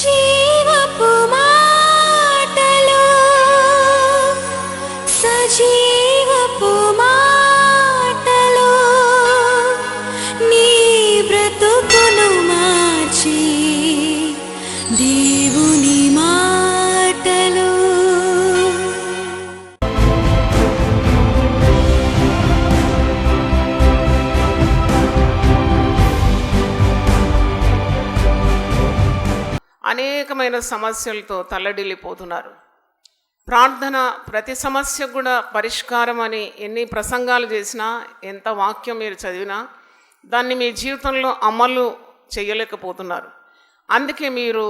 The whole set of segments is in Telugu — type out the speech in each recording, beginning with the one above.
జీవపు మాటలు సజీవపు మాటలు నీ బ్రతుకును మార్చి దేవుని మాటలు. అనేకమైన సమస్యలతో తల్లడిల్లిపోతున్నారు. ప్రార్థన ప్రతి సమస్యకు కూడా పరిష్కారం అని ఎన్ని ప్రసంగాలు చేసినా, ఎంత వాక్యం మీరు చదివినా దాన్ని మీ జీవితంలో అమలు చేయలేకపోతున్నారు. అందుకే మీరు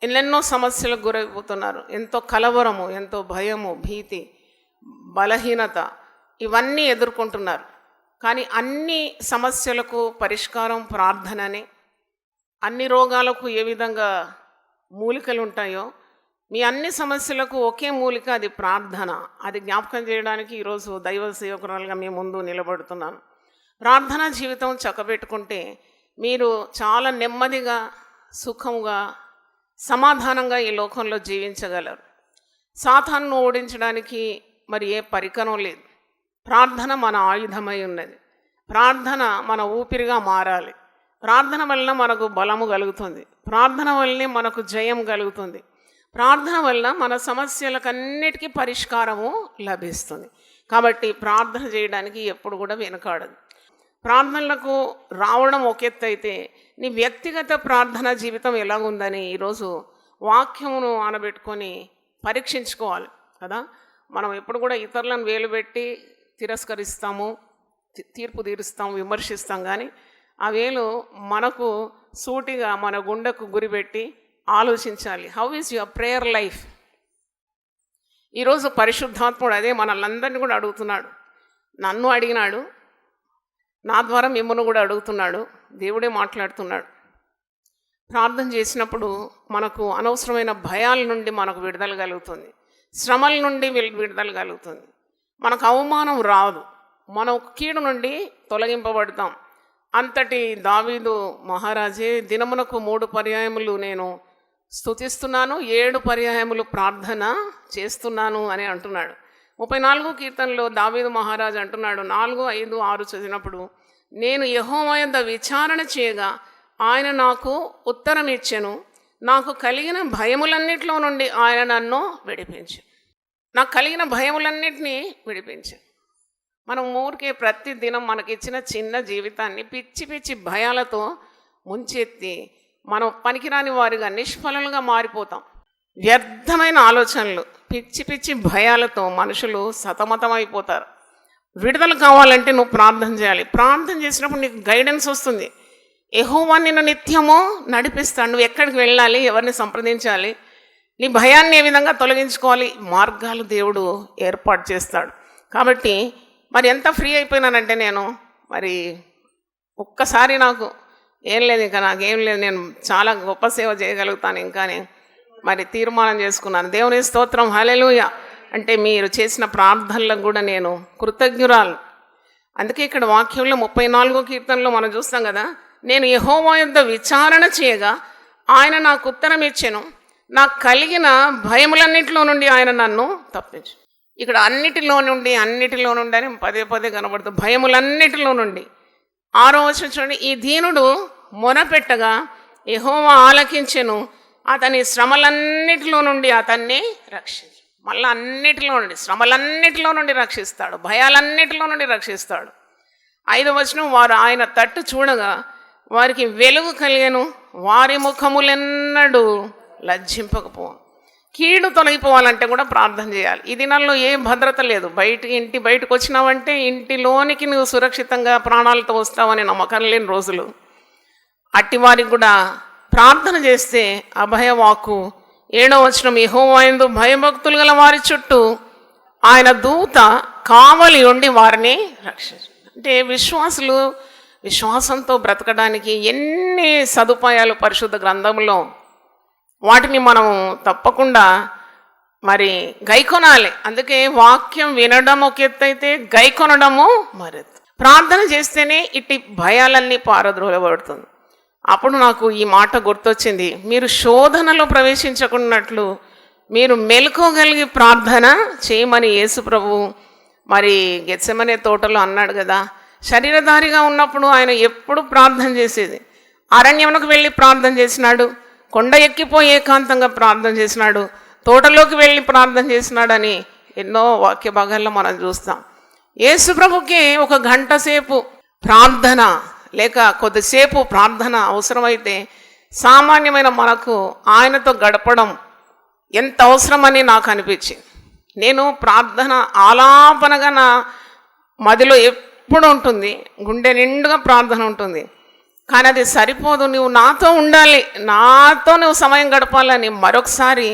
ఎన్నెన్నో సమస్యలకు గురైపోతున్నారు. ఎంతో కలవరము, ఎంతో భయము, భీతి, బలహీనత ఇవన్నీ ఎదుర్కొంటున్నారు. కానీ అన్ని సమస్యలకు పరిష్కారం ప్రార్థననే. అన్ని రోగాలకు ఏ విధంగా మూలికలు ఉంటాయో మీ అన్ని సమస్యలకు ఒకే మూలిక, అది ప్రార్థన. అది జ్ఞాపకం చేయడానికి ఈరోజు దైవ సేవకురాలుగా మీ ముందు నిలబడుతున్నాను. ప్రార్థనా జీవితం చక్కబెట్టుకుంటే మీరు చాలా నెమ్మదిగా, సుఖంగా, సమాధానంగా ఈ లోకంలో జీవించగలరు. సాతానును ఓడించడానికి మరి ఏ పరికరం లేదు. ప్రార్థన మన ఆయుధమై ఉన్నది. ప్రార్థన మన ఊపిరిగా మారాలి. ప్రార్థన వలన మనకు బలము కలుగుతుంది. ప్రార్థన వల్లనే మనకు జయం కలుగుతుంది. ప్రార్థన వలన మన సమస్యలకన్నిటికీ పరిష్కారము లభిస్తుంది. కాబట్టి ప్రార్థన చేయడానికి ఎప్పుడు కూడా వెనుకాడదు. ప్రార్థనలకు రావడం ఒక ఎత్తు అయితే నీ వ్యక్తిగత ప్రార్థనా జీవితం ఎలాగుందని ఈరోజు వాక్యమును ఆనబెట్టుకొని పరీక్షించుకోవాలి కదా. మనం ఎప్పుడు కూడా ఇతరులను వేలు పెట్టి తిరస్కరిస్తాము, తీర్పు తీరుస్తాము, విమర్శిస్తాం. కానీ ఆ వేలు మనకు సూటిగా మన గుండెకు గురిపెట్టి ఆలోచించాలి. How is your prayer life? ఈరోజు పరిశుద్ధాత్ముడు అదే మనల్ని కూడా అడుగుతున్నాడు. నన్ను అడిగినాడు, నా ద్వారా మిమ్మల్ని కూడా అడుగుతున్నాడు. దేవుడే మాట్లాడుతున్నాడు. ప్రార్థన చేసినప్పుడు మనకు అనవసరమైన భయాల నుండి మనకు విడుదల కలుగుతుంది. శ్రమల నుండి విడుదల కలుగుతుంది. మనకు అవమానం రాదు. మనం కీడు నుండి తొలగింపబడతాం. అంతటి దావీదు మహారాజే దినమునకు 3 పర్యాయములు నేను స్తుతిస్తున్నాను, 7 పర్యాయములు ప్రార్థన చేస్తున్నాను అని అంటున్నాడు. 34 కీర్తనలో దావీదు మహారాజు అంటున్నాడు, 4, 5, 6 చదివినప్పుడు, నేను యెహోవా యొద్ద విచారణ చేయగా ఆయన నాకు ఉత్తరం ఇచ్చెను, నాకు కలిగిన భయములన్నిటిలో నుండి ఆయన నన్ను విడిపించు. నాకు కలిగిన భయములన్నిటినీ విడిపించు. మనం ఊరికే ప్రతి దినం మనకిచ్చిన చిన్న జీవితాన్ని పిచ్చి పిచ్చి భయాలతో ముంచెత్తి మనం పనికిరాని వారిగా, నిష్ఫలులుగా మారిపోతాం. వ్యర్థమైన ఆలోచనలు, పిచ్చి పిచ్చి భయాలతో మనుషులు సతమతమైపోతారు. విడుదల కావాలంటే నువ్వు ప్రార్థన చేయాలి. ప్రార్థన చేసినప్పుడు నీకు గైడెన్స్ వస్తుంది. యెహోవా నిన్ను నిత్యము నడిపిస్తాడు. నువ్వు ఎక్కడికి వెళ్ళాలి, ఎవరిని సంప్రదించాలి, నీ భయాన్ని ఏ విధంగా తొలగించుకోవాలి, మార్గాలు దేవుడు ఏర్పాటు చేస్తాడు. కాబట్టి మరి ఎంత ఫ్రీ అయిపోయినానంటే నేను మరి ఒక్కసారి నాకు ఏం లేదు, ఇంకా నాకేం లేదు, నేను చాలా గొప్ప సేవ చేయగలుగుతాను ఇంకా మరి తీర్మానం చేసుకున్నాను. దేవుని స్తోత్రం, హల్లెలూయా. అంటే మీరు చేసిన ప్రార్థనలకు కూడా నేను కృతజ్ఞురాలు. అందుకే ఇక్కడ వాక్యంలో 34 కీర్తనలో మనం చూస్తాం కదా, నేను యెహోవా యొద్ద విచారణ చేయగా ఆయన నాకు ఉత్తరం ఇచ్చెను, నాకు కలిగిన భయములన్నిటిలో నుండి ఆయన నన్ను తప్పించు. ఇక్కడ అన్నిటిలో నుండి అని పదే పదే కనబడుతుంది. భయములన్నిటిలో నుండి. 6వ వచనం చూడండి, ఈ దీనుడు మొరపెట్టగా యెహోవా ఆలకించెను, అతని శ్రమలన్నిటిలో నుండి అతన్ని రక్షించు. మళ్ళీ అన్నిటిలో నుండి, శ్రమలన్నిటిలో నుండి రక్షిస్తాడు, భయాలన్నిటిలో నుండి రక్షిస్తాడు. 5వ వచనం, వారు ఆయన తట్టు చూడగా వారికి వెలుగు కలిగెను, వారి ముఖములెన్నడూ లజ్జింపకపోను. కీడు తొలగిపోవాలంటే కూడా ప్రార్థన చేయాలి. ఈ దినాల్లో ఏ భద్రత లేదు. ఇంటి బయటకు వచ్చినావంటే ఇంటిలోనికి నువ్వు సురక్షితంగా ప్రాణాలతో వస్తావని నమ్మకం లేని రోజులు. అట్టివారికి కూడా ప్రార్థన చేస్తే అభయవాకు. 7వ వచనం, యెహోవా యందు భయభక్తులు గల వారి చుట్టూ ఆయన దూత కావలి ఉండి వారిని రక్షించు. అంటే విశ్వాసులు విశ్వాసంతో బ్రతకడానికి ఎన్ని సదుపాయాలు పరిశుద్ధ గ్రంథంలో, వాటిని మనం తప్పకుండా మరి గైకొనాలి. అందుకే వాక్యం వినడం ఒక ఎత్తు అయితే గైకొనడము మరెత్తు. ప్రార్థన చేస్తేనే ఇట్టి భయాలన్నీ పారద్రోలబడుతుంది. అప్పుడు నాకు ఈ మాట గుర్తొచ్చింది, మీరు శోధనలో ప్రవేశించకున్నట్లు మీరు మెలకువగలిగి ప్రార్థన చేయమని యేసు ప్రభు మరి గెత్సెమనే తోటలో అన్నాడు కదా. శరీరధారిగా ఉన్నప్పుడు ఆయన ఎప్పుడు ప్రార్థన చేసేది. అరణ్యమునకు వెళ్ళి ప్రార్థన చేసినాడు, కొండ ఎక్కిపోయి ఏకాంతంగా ప్రార్థన చేసినాడు, తోటలోకి వెళ్ళి ప్రార్థన చేసినాడని ఎన్నో వాక్య భాగాల్లో మనం చూస్తాం. యేసు ప్రభుకి 1 గంట సేపు ప్రార్థన లేక కొద్దిసేపు ప్రార్థన అవసరమైతే సామాన్యమైన మనకు ఆయనతో గడపడం ఎంత అవసరమని నాకు అనిపించింది. నేను ప్రార్థన ఆలాపనగా నా మదిలో ఎప్పుడు ఉంటుంది, గుండె నిండుగా ప్రార్థన ఉంటుంది. కానీ అది సరిపోదు, నువ్వు నాతో ఉండాలి, నాతో నువ్వు సమయం గడపాలని మరొకసారి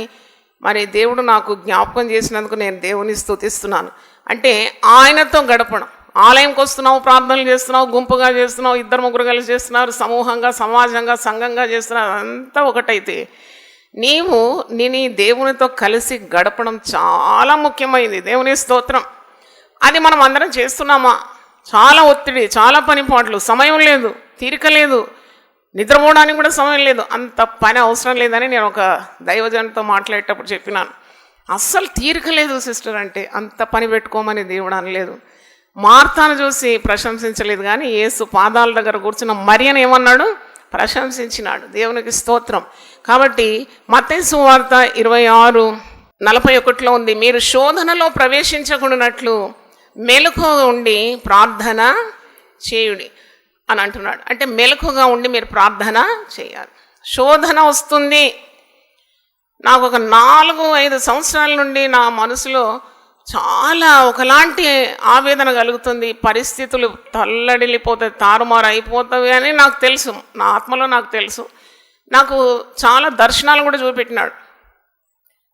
మరి దేవుడు నాకు జ్ఞాపకం చేసినందుకు నేను దేవుని స్తుతిస్తున్నాను. అంటే ఆయనతో గడపడం. ఆలయంకి వస్తున్నావు, ప్రార్థనలు చేస్తున్నావు, గుంపుగా చేస్తున్నావు, 2-3 కలిసి చేస్తున్నారు, సమూహంగా, సమాజంగా, సంఘంగా చేస్తున్నారు, అంతా ఒకటైతే నీవు నేను ఈ దేవునితో కలిసి గడపడం చాలా ముఖ్యమైనది. దేవుని స్తోత్రం. అది మనం అందరం చేస్తున్నామా? చాలా ఒత్తిడి, చాలా పనిపాట్లు, సమయం లేదు, తీరిక లేదు, నిద్రపోవడానికి కూడా సమయం లేదు, అంత పని అవసరం లేదని నేను ఒక దైవజనంతో మాట్లాడేటప్పుడు చెప్పినాను. అస్సలు తీరిక లేదు సిస్టర్ అంటే, అంత పని పెట్టుకోమని దేవుడు అనలేదు. మార్తాను చూసి ప్రశంసించలేదు, కానీ యేసు పాదాల దగ్గర కూర్చున్న మరియను ఏమన్నాడు? ప్రశంసించినాడు. దేవునికి స్తోత్రం. కాబట్టి మత్తయి సువార్త 26:41 ఉంది, మీరు శోధనలో ప్రవేశించకుండానట్లు మెలకువగా ఉండి ప్రార్థన చేయుడి అని అంటున్నాడు. అంటే మెలకువగా ఉండి మీరు ప్రార్థన చేయాలి. శోధన వస్తుంది. నాకు ఒక 4-5 సంవత్సరాల నుండి నా మనసులో చాలా ఒకలాంటి ఆవేదన కలుగుతుంది. పరిస్థితులు తల్లడిల్లిపోతాయి, తారుమారు అయిపోతాయి అని నాకు తెలుసు, నా ఆత్మలో నాకు తెలుసు. నాకు చాలా దర్శనాలు కూడా చూపెట్టినాడు.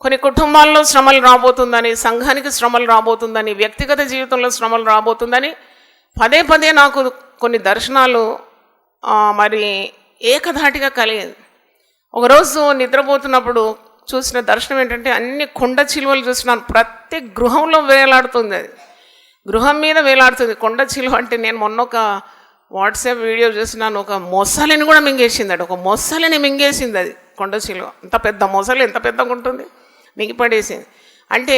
కొన్ని కుటుంబాల్లో శ్రమలు రాబోతుందని, సంఘానికి శ్రమలు రాబోతుందని, వ్యక్తిగత జీవితంలో శ్రమలు రాబోతుందని పదే పదే నాకు కొన్ని దర్శనాలు మరి ఏకధాటిగా కలిగింది. ఒకరోజు నిద్రపోతున్నప్పుడు చూసిన దర్శనం ఏంటంటే, అన్ని కొండ చిలువలు చూసినాను. ప్రతి గృహంలో వేలాడుతుంది, అది గృహం మీద వేలాడుతుంది కొండ చిలువ. అంటే నేను మొన్న ఒక వాట్సాప్ వీడియో చూసినాను, ఒక మొసలిని కూడా మింగేసింది. అది ఒక మొసలిని మింగేసింది, అది కొండ చిలువ. అంత పెద్ద మొసలి ఎంత పెద్దగా ఉంటుంది, మింగిపడేసింది. అంటే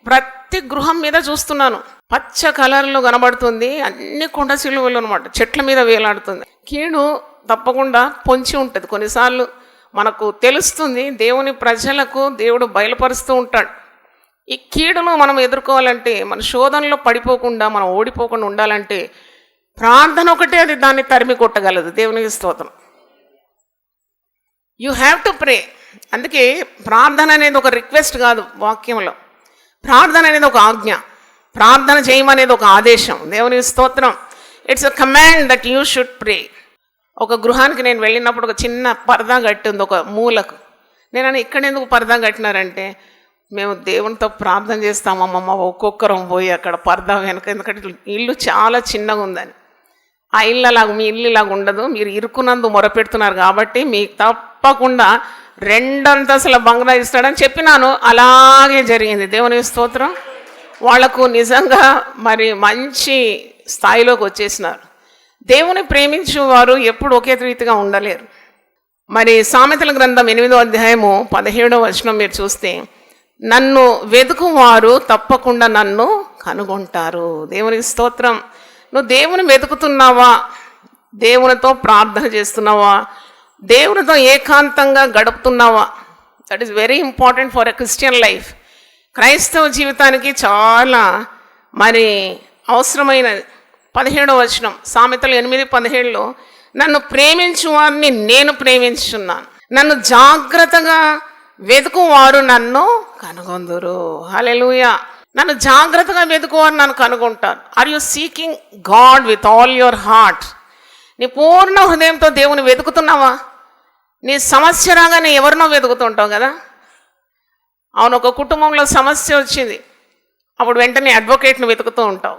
ప్రతి గృహం మీద చూస్తున్నాను, పచ్చ కలర్లో కనబడుతుంది, అన్ని కొండ చిలువలు అనమాట, చెట్ల మీద వేలాడుతుంది. కీడు తప్పకుండా పొంచి ఉంటుంది. కొన్నిసార్లు మనకు తెలుస్తుంది, దేవుని ప్రజలకు దేవుడు బయలుపరుస్తూ ఉంటాడు. ఈ కీడును మనం ఎదుర్కోవాలంటే, మన శోధనలో పడిపోకుండా, మనం ఓడిపోకుండా ఉండాలంటే ప్రార్థన ఒకటే అది దాన్ని తరిమి కొట్టగలదు. దేవునికి స్తోత్రం. You have to pray. అందుకే ప్రార్థన అనేది ఒక రిక్వెస్ట్ కాదు, వాక్యంలో ప్రార్థన అనేది ఒక ఆజ్ఞ, ప్రార్థన చేయమనేది ఒక ఆదేశం. దేవునికి స్తోత్రం. It's a command that you should ప్రే. ఒక గృహానికి నేను వెళ్ళినప్పుడు ఒక చిన్న పరదా కట్టి ఉంది ఒక మూలకు. నేను ఇక్కడ ఎందుకు పరదా కట్టినారంటే, మేము దేవునితో ప్రార్థన చేస్తామమ్మమ్మ, ఒక్కొక్కరం పోయి అక్కడ పరదా వెనక, ఎందుకంటే ఇల్లు చాలా చిన్నగా ఉందని. ఆ ఇల్లు అలాగ మీ ఇల్లు ఇలాగ ఉండదు, మీరు ఇరుకునందు మొరపెడుతున్నారు కాబట్టి మీకు తప్పకుండా 2 అంతస్తుల బంగ్లా ఇస్తాడని చెప్పినాను. అలాగే జరిగింది. దేవుని స్తోత్రం. వాళ్లకు నిజంగా మరి మంచి స్థాయిలోకి వచ్చేసినారు. దేవుని ప్రేమించు వారు ఎప్పుడు ఒకే రీతిగా ఉండలేరు. మరి సామెతల గ్రంథం 8వ అధ్యాయము 17వ వచనం మీరు చూస్తే, నన్ను వెతుకువారు తప్పకుండా నన్ను కనుగొంటారు. దేవునికి స్తోత్రం. నువ్వు దేవుని వెతుకుతున్నావా? దేవునితో ప్రార్థన చేస్తున్నావా? దేవునితో ఏకాంతంగా గడుపుతున్నావా? That is very important for a Christian life. క్రైస్తవ జీవితానికి చాలా మరి అవసరమైనది. 17వ వచనం సామెతలు 8:17లో, నన్ను ప్రేమించు వారిని నేను ప్రేమించున్నాను, నన్ను జాగ్రత్తగా వెతుకువారు నన్ను కనుగొందురు. హల్లెలూయా. నన్ను జాగ్రత్తగా వెతుకువారు నన్ను కనుగొంటారు. Are you seeking God with all your heart? నీ పూర్ణ హృదయంతో దేవుని వెతుకుతున్నావా? నీ సమస్య రాగానే ఎవరినో వెతుకుతుంటావు కదా. అవును, ఒక కుటుంబంలో సమస్య వచ్చింది, అప్పుడు వెంటనే అడ్వకేట్ను వెతుకుతూ ఉంటావు.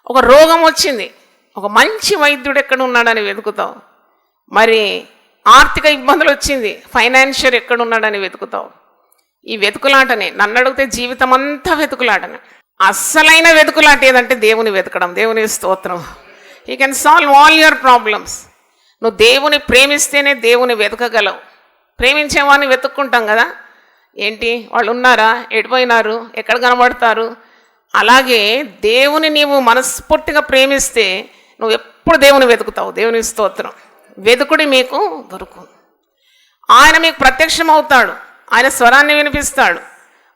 ఒక రోగం వచ్చింది, ఒక మంచి వైద్యుడు ఎక్కడ ఉన్నాడని వెతుకుతావు. మరి ఆర్థిక ఇబ్బందులు వచ్చింది, ఫైనాన్షియర్ ఎక్కడున్నాడని వెతుకుతావు. ఈ వెతుకులాటనే, నన్ను అడిగితే జీవితం అంతా వెతుకులాటనే. అస్సలైన వెతుకులాట ఏదంటే దేవుని వెతకడం. దేవుని స్తోత్రం. He can solve all your problems. నువ్వు దేవుని ప్రేమిస్తేనే దేవుని వెతకగలవు. ప్రేమించేవాడిని వెతుక్కుంటాం కదా, ఏంటి వాళ్ళు ఉన్నారా, ఎడిపోయినారు, ఎక్కడ కనబడతారు. అలాగే దేవుని నీవు మనస్ఫూర్తిగా ప్రేమిస్తే నువ్వు ఎప్పుడు దేవుని వెతుకుతావు. దేవుని స్తోత్రం. వెతుకుడి మీకు దొరుకు. ఆయన మీకు ప్రత్యక్షమవుతాడు, ఆయన స్వరాన్ని వినిపిస్తాడు,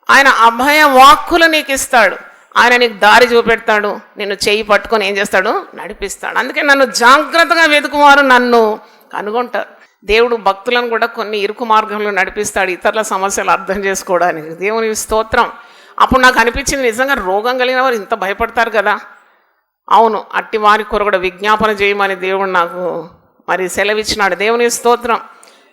ఆయన అభయ వాక్కులు నీకు ఇస్తాడు, ఆయన నీకు దారి చూపెడతాడు, నిన్ను చేయి పట్టుకొని ఏం చేస్తాడు, నడిపిస్తాడు. అందుకే నన్ను జాగ్రత్తగా వెతుకువారు నన్ను కనుగొంటారు. దేవుడు భక్తులను కూడా కొన్ని ఇరుకు మార్గంలో నడిపిస్తాడు, ఇతరుల సమస్యలు అర్థం చేసుకోవడానికి. దేవుని స్తోత్రం. అప్పుడు నాకు అనిపించింది, నిజంగా రోగం కలిగిన వారు ఇంత భయపడతారు కదా. అవును, అట్టి వారి కొరకు కూడా విజ్ఞాపన చేయమని దేవుడు నాకు మరి సెలవిచ్చినాడు. దేవుని స్తోత్రం.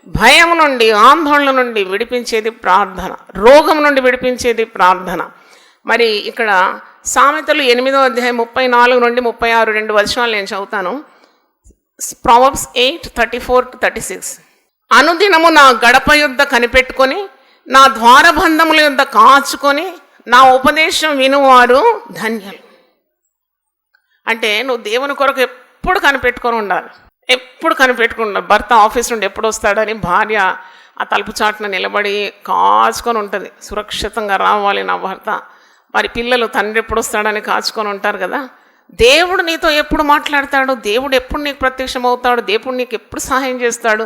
భయం నుండి, ఆందోళన నుండి విడిపించేది ప్రార్థన, రోగం నుండి విడిపించేది ప్రార్థన. మరి ఇక్కడ సామెతలు 8వ అధ్యాయం 34 నుండి 36 2 వచనాలు నేను చదువుతాను. ప్రావర్బ్స్ 8:34-36. అనుదినము నా గడప యుద్ధ కనిపెట్టుకొని, నా ద్వారబంధముల యుద్ధ కాచుకొని, నా ఉపదేశం వినువారు ధన్యులు. అంటే నువ్వు దేవుని కొరకు ఎప్పుడు కనిపెట్టుకొని ఉండాలి, ఎప్పుడు కనిపెట్టుకుని ఉండాలి. భర్త ఆఫీస్ నుండి ఎప్పుడు వస్తాడని భార్య ఆ తలుపు చాటున నిలబడి కాచుకొని ఉంటుంది, సురక్షితంగా రావాలి నా భర్త. మరి పిల్లలు తండ్రి ఎప్పుడు వస్తాడని కాచుకొని ఉంటారు కదా. దేవుడు నీతో ఎప్పుడు మాట్లాడతాడు, దేవుడు ఎప్పుడు నీకు ప్రత్యక్షమవుతాడు, దేవుడు నీకు ఎప్పుడు సహాయం చేస్తాడు,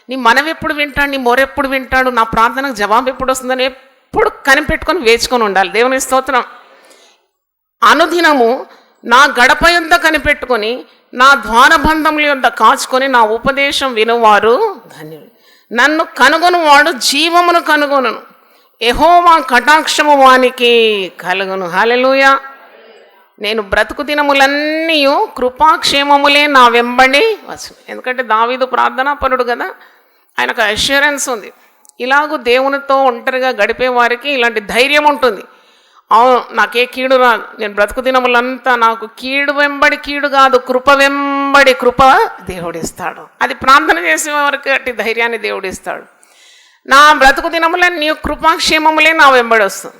నీ మనవి ఎప్పుడు వింటాడు, నీ మొరెప్పుడు వింటాడు, నా ప్రార్థనకు జవాబు ఎప్పుడు వస్తుందని ఎప్పుడు కనిపెట్టుకొని వేచుకొని ఉండాలి. దేవుని స్తోత్రం. అనుదినము నా గడప యుద్ధ కనిపెట్టుకొని, నా ద్వారబంధముల యుద్ధ కాచుకొని, నా ఉపదేశం వినువారు ధన్యుడు. నన్ను కనుగొను వాడు జీవమును కనుగొనను, యెహోవా కటాక్షము వానికి కలుగును. హల్లెలూయా. నేను బ్రతుకు దినములన్నీ కృపాక్షేమములే నా వెంబడి వచ్చును. ఎందుకంటే దావీదు ప్రార్థనాపరుడు కదా, ఆయనకు అష్యూరెన్స్ ఉంది. ఇలాగూ దేవునితో ఒంటరిగా గడిపే వారికి ఇలాంటి ధైర్యం ఉంటుంది. అవును, నాకే కీడు రాదు, నేను బ్రతుకు దినములంతా నాకు కీడు వెంబడి కీడు కాదు, కృప వెంబడి కృప దేవుడిస్తాడు. అది ప్రార్థన చేసే వారికి అట్టి ధైర్యాన్ని దేవుడిస్తాడు. నా బ్రతుకు దినములన్నీ కృపాక్షేమములే నా వెంబడి వస్తుంది.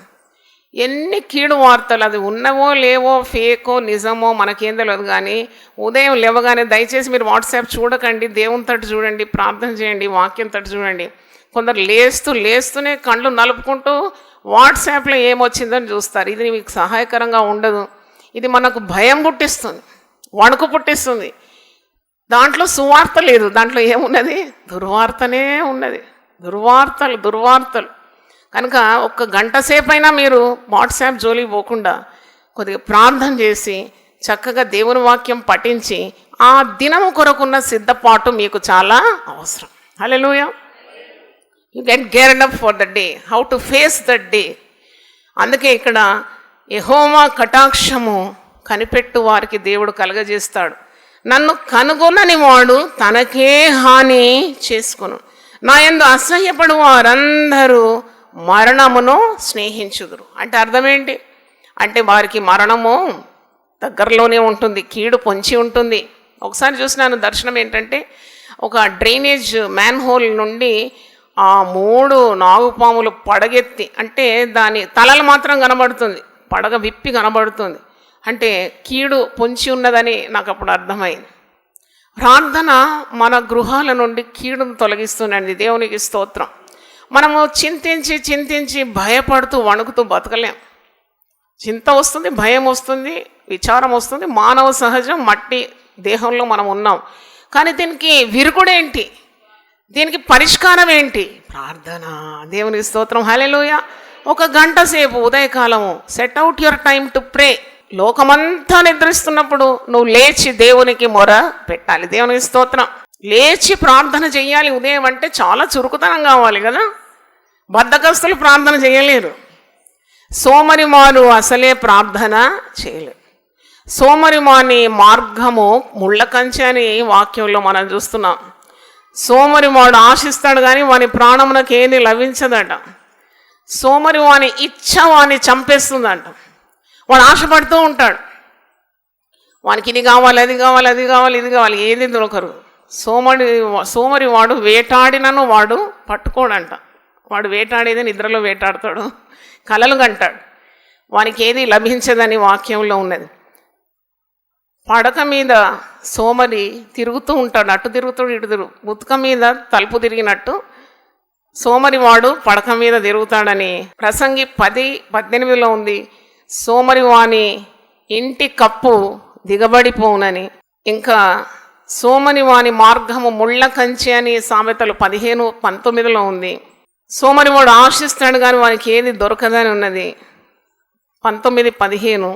ఎన్ని కీడు వార్తలు, అది ఉన్నవో లేవో, ఫేకో నిజమో మనకేం తెలియదు, కానీ ఉదయం లేవగానే దయచేసి మీరు వాట్సాప్ చూడకండి, దేవుని తట్టు చూడండి, ప్రార్థన చేయండి, వాక్యం తట్టు చూడండి. కొందరు లేస్తూనే కళ్ళు నలుపుకుంటూ వాట్సాప్లో ఏమొచ్చిందని చూస్తారు. ఇది మీకు సహాయకరంగా ఉండదు. ఇది మనకు భయం పుట్టిస్తుంది, వణుకు పుట్టిస్తుంది. దాంట్లో సువార్త లేదు, దాంట్లో ఏమున్నది, దుర్వార్తనే ఉన్నది. దుర్వార్తలు. కనుక 1 గంట సేపైనా మీరు వాట్సాప్ జోలికి పోకుండా కొద్దిగా ప్రార్థన చేసి చక్కగా దేవుని వాక్యం పఠించి ఆ దినము కొరకున్న సిద్ధపాటు మీకు చాలా అవసరం. హల్లెలూయా. You get geared up for the day, how to face the day. అందుకే ఇక్కడ యెహోవా కటాక్షము కనిపెట్టు వారికి దేవుడు కలగజేస్తాడు. నన్ను కనుగొనని వాడు తనకే హాని చేసుకొను. నా యందు అసహ్యపడు వారందరూ మరణమును స్నేహించుదురు. అంటే అర్థం ఏంటి అంటే, వారికి మరణము దగ్గరలోనే ఉంటుంది, కీడు పొంచి ఉంటుంది. ఒకసారి చూసినాను దర్శనం ఏంటంటే, ఒక డ్రైనేజ్ మ్యాన్ హోల్ నుండి ఆ 3 నాగుపాములు పడగెత్తి, అంటే దాని తలలు మాత్రం కనబడుతుంది, పడగ విప్పి కనబడుతుంది. అంటే కీడు పొంచి ఉన్నదని నాకు అప్పుడు అర్థమైంది. ప్రార్థన మన గృహాల నుండి కీడును తొలగిస్తుందండి. దేవునికి స్తోత్రం. మనము చింతించి భయపడుతూ వణుకుతూ బతకలేం. చింత వస్తుంది, భయం వస్తుంది, విచారం వస్తుంది, మానవ సహజం, మట్టి దేహంలో మనం ఉన్నాం. కానీ దీనికి విరుగుడేంటి, దీనికి పరిష్కారం ఏంటి? ప్రార్థన. దేవునికి స్తోత్రం. హల్లెలూయా. 1 గంట సేపు ఉదయకాలము set out your time to pray. లోకమంతా నిద్రిస్తున్నప్పుడు నువ్వు లేచి దేవునికి మొర పెట్టాలి. దేవునికి స్తోత్రం. లేచి ప్రార్థన చెయ్యాలి. ఉదయం అంటే చాలా చురుకుతనం కావాలి కదా. బద్ధకస్తులు ప్రార్థన చేయలేరు. సోమరిమాను అసలే ప్రార్థన చేయలేరు. సోమరిమాని మార్గము ముళ్ళ కంచె అని వాక్యంలో మనం చూస్తున్నాం. సోమరివాడు ఆశిస్తాడు కానీ వాని ప్రాణమునకు ఏది లభించదట. సోమరివాని ఇచ్చ వాని చంపేస్తుందంట. వాడు ఆశపడుతూ ఉంటాడు, వానికి ఇది కావాలి, అది కావాలి, అది కావాలి, ఇది కావాలి, ఏది దొరకరు. సోమరి వాడు వేటాడినను వాడు పట్టుకోడంట. వాడు వేటాడేది నిద్రలో వేటాడతాడు, కలలు కంటాడు, వానికి ఏది లభించదని వాక్యంలో ఉన్నది. పడక మీద సోమరి తిరుగుతూ ఉంటాడు, అటు తిరుగుతాడు ఇటు ఉతక మీద తలుపు తిరిగినట్టు సోమరి వాడు పడక మీద తిరుగుతాడని ప్రసంగి 10:18 ఉంది. సోమరి వాని ఇంటి కప్పు దిగబడిపోవునని. ఇంకా సోమరి వాని మార్గము ముళ్ళ కంచె అని సామెతలు 15:19 ఉంది. సోమరి వాడు ఆశిస్తాడు కానీ వానికి ఏది దొరకదని ఉన్నది 19:15.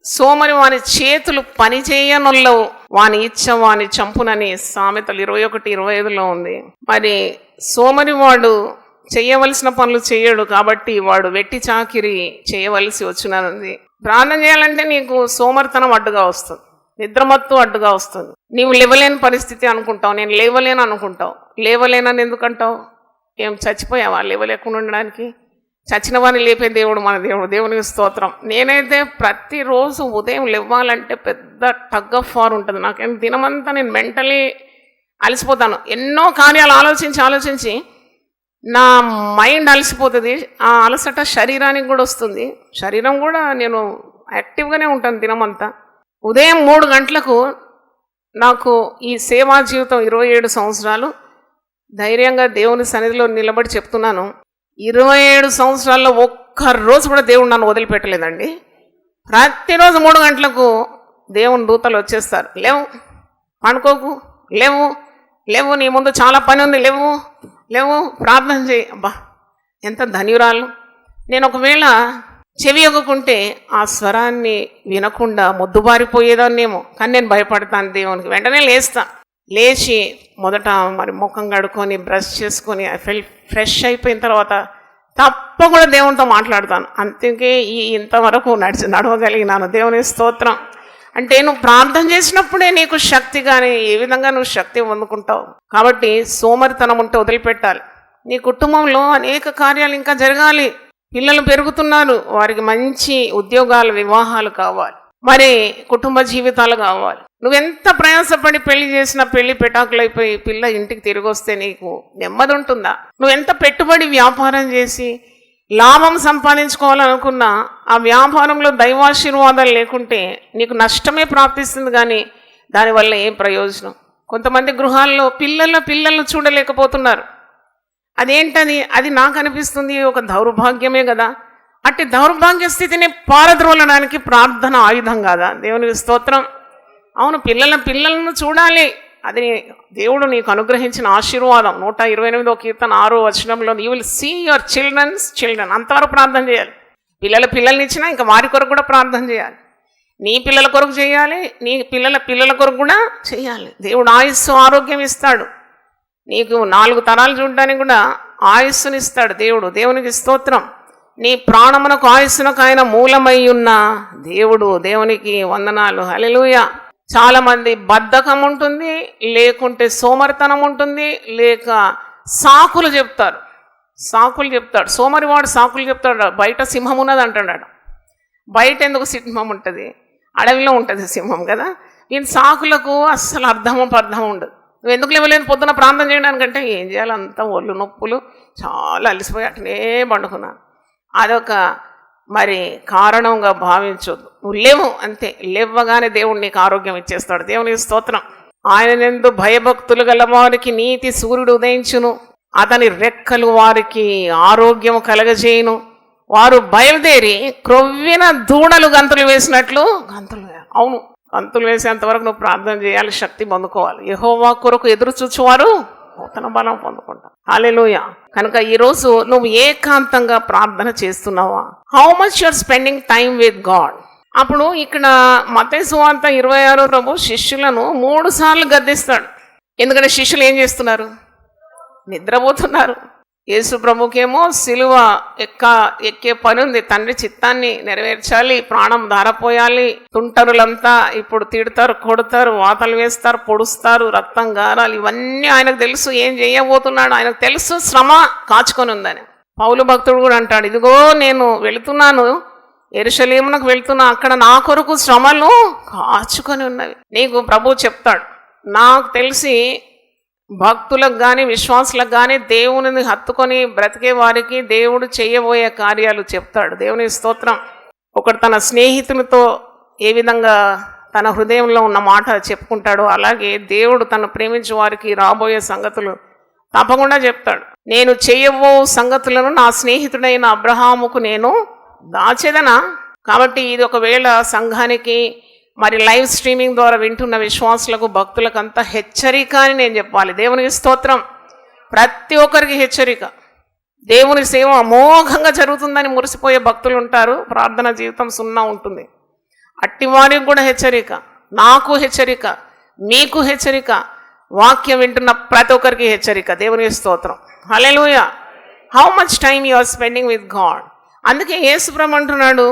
సోమరి వాని చేతులు పని చేయనుల్లవు, వాని ఇచ్చ వాని చంపునని సామెతలు 21:25 ఉంది. మరి సోమరి వాడు చేయవలసిన పనులు చేయడు కాబట్టి వాడు వెట్టి చాకిరి చేయవలసి వచ్చినది. ప్రార్థన చేయాలంటే నీకు సోమరితనం అడ్డుగా వస్తుంది, నిద్రమత్తు అడ్డుగా వస్తుంది. నీవు లేవలేని పరిస్థితి అనుకుంటావు, నేను లేవలేను అనుకుంటావు. లేవలేనని ఎందుకంటావు? ఏం చచ్చిపోయావా లేవలేకుండా ఉండడానికి? చచ్చిన వారిని లేపే దేవుడు మన దేవుడు, దేవునికి స్తోత్రం. నేనైతే ప్రతిరోజు ఉదయం లేవాలంటే పెద్ద టగ్ ఆఫ్ వార్ ఉంటుంది. నాకేం దినమంతా నేను మెంటలీ అలసిపోతాను. ఎన్నో కార్యాలు ఆలోచించి నా మైండ్ అలసిపోతుంది. ఆ అలసట శరీరానికి కూడా వస్తుంది. శరీరం కూడా నేను యాక్టివ్గానే ఉంటాను దినమంతా. ఉదయం 3 గంటలకు నాకు ఈ సేవా జీవితం 27 సంవత్సరాలు ధైర్యంగా దేవుని సన్నిధిలో నిలబడి చెప్తున్నాను. 27 సంవత్సరాల్లో ఒక్కరోజు కూడా దేవుడు నన్ను వదిలిపెట్టలేదండి. ప్రతిరోజు 3 గంటలకు దేవుని దూతలు వచ్చేస్తారు. లేవు, పండుకోకు, లేవు, నీ ముందు చాలా పని ఉంది, లేవు, ప్రార్థన చేయి. అబ్బా ఎంత ధన్యురాలు. నేను ఒకవేళ చెవి ఎగుకుంటే ఆ స్వరాన్ని వినకుండా మొద్దుబారిపోయేదాన్నేమో, కానీ నేను భయపడతాను దేవునికి. వెంటనే లేచి మొదట మరి ముఖం కడుక్కొని బ్రష్ చేసుకొని ఫ్రెష్ అయిపోయిన తర్వాత తప్పకుండా దేవునితో మాట్లాడతాను. అందుకే ఇంతవరకు నడవగలిగినాను. దేవుని స్తోత్రం. అంటే నువ్వు ప్రార్థన చేసినప్పుడే నీకు శక్తి, కానీ ఏ విధంగా నువ్వు శక్తి పొందుకుంటావు. కాబట్టి సోమరితనం ఉంటే వదిలిపెట్టాలి. నీ కుటుంబంలో అనేక కార్యాలు ఇంకా జరగాలి. పిల్లలు పెరుగుతున్నారు, వారికి మంచి ఉద్యోగాలు, వివాహాలు కావాలి, మరి కుటుంబ జీవితాలు కావాలి. నువ్వెంత ప్రయాసపడి పెళ్లి చేసినా పెళ్లి పెటాకులైపోయి పిల్ల ఇంటికి తిరిగి వస్తే నీకు నెమ్మది ఉంటుందా? నువ్వెంత పెట్టుబడి వ్యాపారం చేసి లాభం సంపాదించుకోవాలనుకున్నా ఆ వ్యాపారంలో దైవాశీర్వాదాలు లేకుంటే నీకు నష్టమే ప్రాప్తిస్తుంది, కానీ దానివల్ల ఏం ప్రయోజనం? కొంతమంది గృహాల్లో పిల్లలను చూడలేకపోతున్నారు. అదేంటది? అది నాకు అనిపిస్తుంది ఒక దౌర్భాగ్యమే కదా. అట్టి దౌర్భాగ్య స్థితిని పారద్రోలడానికి ప్రార్థన ఆయుధం కాదా? దేవునికి స్తోత్రం. అవును, పిల్లలను చూడాలి. అది దేవుడు నీకు అనుగ్రహించిన ఆశీర్వాదం. 128వ కీర్తన 6వ వచనంలో you will see your children. అంతవరకు ప్రార్థన చేయాలి. పిల్లల్ని ఇచ్చినా ఇంకా వారి కొరకు కూడా ప్రార్థన చేయాలి. నీ పిల్లల కొరకు చేయాలి, నీ పిల్లల కొరకు కూడా చేయాలి. దేవుడు ఆయుస్సు ఆరోగ్యం ఇస్తాడు. నీకు 4 తరాలు చూడడానికి కూడా ఆయుస్సునిస్తాడు దేవుడు. దేవునికి స్తోత్రం. నీ ప్రాణమునకు ఆయుస్సునకు ఆయన మూలమై ఉన్న దేవుడు. దేవునికి వందనాలు. హల్లెలూయా. చాలామంది బద్ధకం ఉంటుంది, లేకుంటే సోమరితనం ఉంటుంది, లేక సాకులు చెప్తారు. సోమరివాడు సాకులు చెప్తాడు. బయట సింహం ఉన్నది అంటున్నాడు. బయట ఎందుకు సింహం ఉంటుంది? అడవిలో ఉంటుంది సింహం కదా. ఈయన సాకులకు అస్సలు అర్థం ఉండదు. నువ్వు ఎందుకు లేవలేని పొద్దున ప్రార్థన చేయడానికంటే ఏం చేయాలి, అంతా ఒళ్ళు నొప్పులు, చాలా అలసిపోయి అట్లనే పండుకున్నాను. అదొక మరి కారణంగా భావించొద్దు. నువ్వు లేవు అంతే. లేవగానే దేవుడు నీకు ఆరోగ్యం ఇచ్చేస్తాడు. దేవునికి స్తోత్రం. ఆయనెందు భయభక్తులు గల వారికి నీతి సూర్యుడు ఉదయించును, అతని రెక్కలు వారికి ఆరోగ్యం కలగజేయును. వారు బయలుదేరి క్రొవ్విన దూడలు గంతులు వేసినట్లు అవును, గంతులు వేసేంత వరకు నువ్వు ప్రార్థన చేయాలి, శక్తి పొందుకోవాలి. యెహోవా కొరకు ఎదురు చూచువారు నూతన బలం పొందుకుంటాం. హల్లెలూయా. కనుక ఈరోజు నువ్వు ఏకాంతంగా ప్రార్థన చేస్తున్నావా? How much you're spending time with God? అప్పుడు ఇక్కడ మత్తయి సువార్త 26 ప్రభు శిష్యులను 3 సార్లు గద్దిస్తాడు. ఎందుకంటే శిష్యులు ఏం చేస్తున్నారు? నిద్రపోతున్నారు. యేసు ప్రభుకేమో సిలువ ఎక్కే పని ఉంది. తండ్రి చిత్తాన్ని నెరవేర్చాలి, ప్రాణం ధారపోయాలి. తుంటరులంతా ఇప్పుడు తిడతారు, కొడతారు, వాతలు వేస్తారు, పొడుస్తారు, రక్తం గారాలి. ఇవన్నీ ఆయనకు తెలుసు. ఏం చేయబోతున్నాడు ఆయనకు తెలుసు. శ్రమ కాచుకొని ఉందని పౌలు భక్తుడు కూడా అంటాడు, ఇదిగో నేను వెళుతున్నాను, యెరూషలేమునకు వెళ్తున్నా, అక్కడ నా కొరకు శ్రమలు కాచుకొని ఉన్నవి. నీకు ప్రభు చెప్తాడు. నాకు తెలిసి భక్తులకు కానీ విశ్వాసులకు కానీ దేవుని హత్తుకొని బ్రతికే వారికి దేవుడు చేయబోయే కార్యాలు చెప్తాడు. దేవుని స్తోత్రం. ఒకడు తన స్నేహితునితో ఏ విధంగా తన హృదయంలో ఉన్న మాట చెప్పుకుంటాడో అలాగే దేవుడు తను ప్రేమించే వారికి రాబోయే సంగతులు తప్పకుండా చెప్తాడు. నేను చేయబో సంగతులను నా స్నేహితుడైన అబ్రహాముకు నేను దాచేదనా. కాబట్టి ఇది ఒకవేళ సంఘానికి మరి లైవ్ స్ట్రీమింగ్ ద్వారా వింటున్న విశ్వాసులకు భక్తులకు అంతా హెచ్చరిక అని నేను చెప్పాలి. దేవునికి స్తోత్రం. ప్రతి ఒక్కరికి హెచ్చరిక. దేవుని సేవ అమోఘంగా జరుగుతుందని మురిసిపోయే భక్తులు ఉంటారు, ప్రార్థన జీవితం సున్నా ఉంటుంది. అట్టి వారికి కూడా హెచ్చరిక, నాకు హెచ్చరిక, మీకు హెచ్చరిక, వాక్యం వింటున్న ప్రతి ఒక్కరికి హెచ్చరిక. దేవునికి స్తోత్రం. హల్లెలూయా. How much time you are spending with God. అందుకే యేసుప్రభు అంటున్నాడు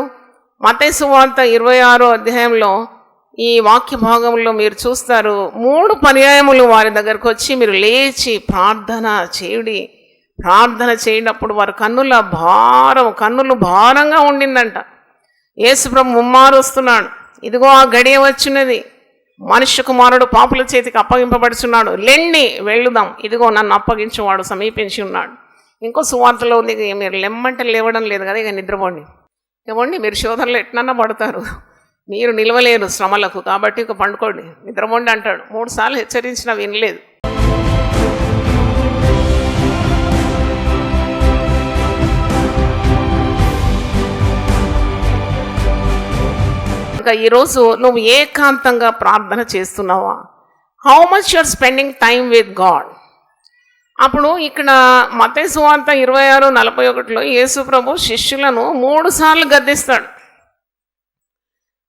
మత్తయి సువార్త 26వ అధ్యాయంలో ఈ వాక్య భాగంలో మీరు చూస్తారు, 3 పర్యాయములు వారి దగ్గరకు వచ్చి మీరు లేచి ప్రార్థన చేయుడి. ప్రార్థన చేయనప్పుడు వారి కన్నులు భారంగా ఉండిందంట. యేసుప్రభు ముమ్మారు వస్తున్నాడు, ఇదిగో ఆ గడియ వచ్చినది, మనుష్య కుమారుడు పాపుల చేతికి అప్పగింపబడుచున్నాడు, లెండి వెళ్ళుదాం, ఇదిగో నన్ను అప్పగించేవాడు సమీపించి ఉన్నాడు. ఇంకో సువార్తలో ఉంది, మీరు లెమ్మంటే లేవడం లేదు కదా, ఇక నిద్రపోండి. ఏమండి, మీరు శోధనలో ఎట్లన్నా పడతారు, మీరు నిలవలేరు శ్రమలకు, కాబట్టి ఇక పండుకోండి, నిద్రపోండి అంటాడు. 3 సార్లు హెచ్చరించినా వినలేదు. ఇంకా ఈరోజు నువ్వు ఏకాంతంగా ప్రార్థన చేస్తున్నావా? How much you're spending time with God. అప్పుడు ఇక్కడ మత్తయి సువార్త 26:41లో యేసు ప్రభు శిష్యులను 3 సార్లు గద్దిస్తాడు.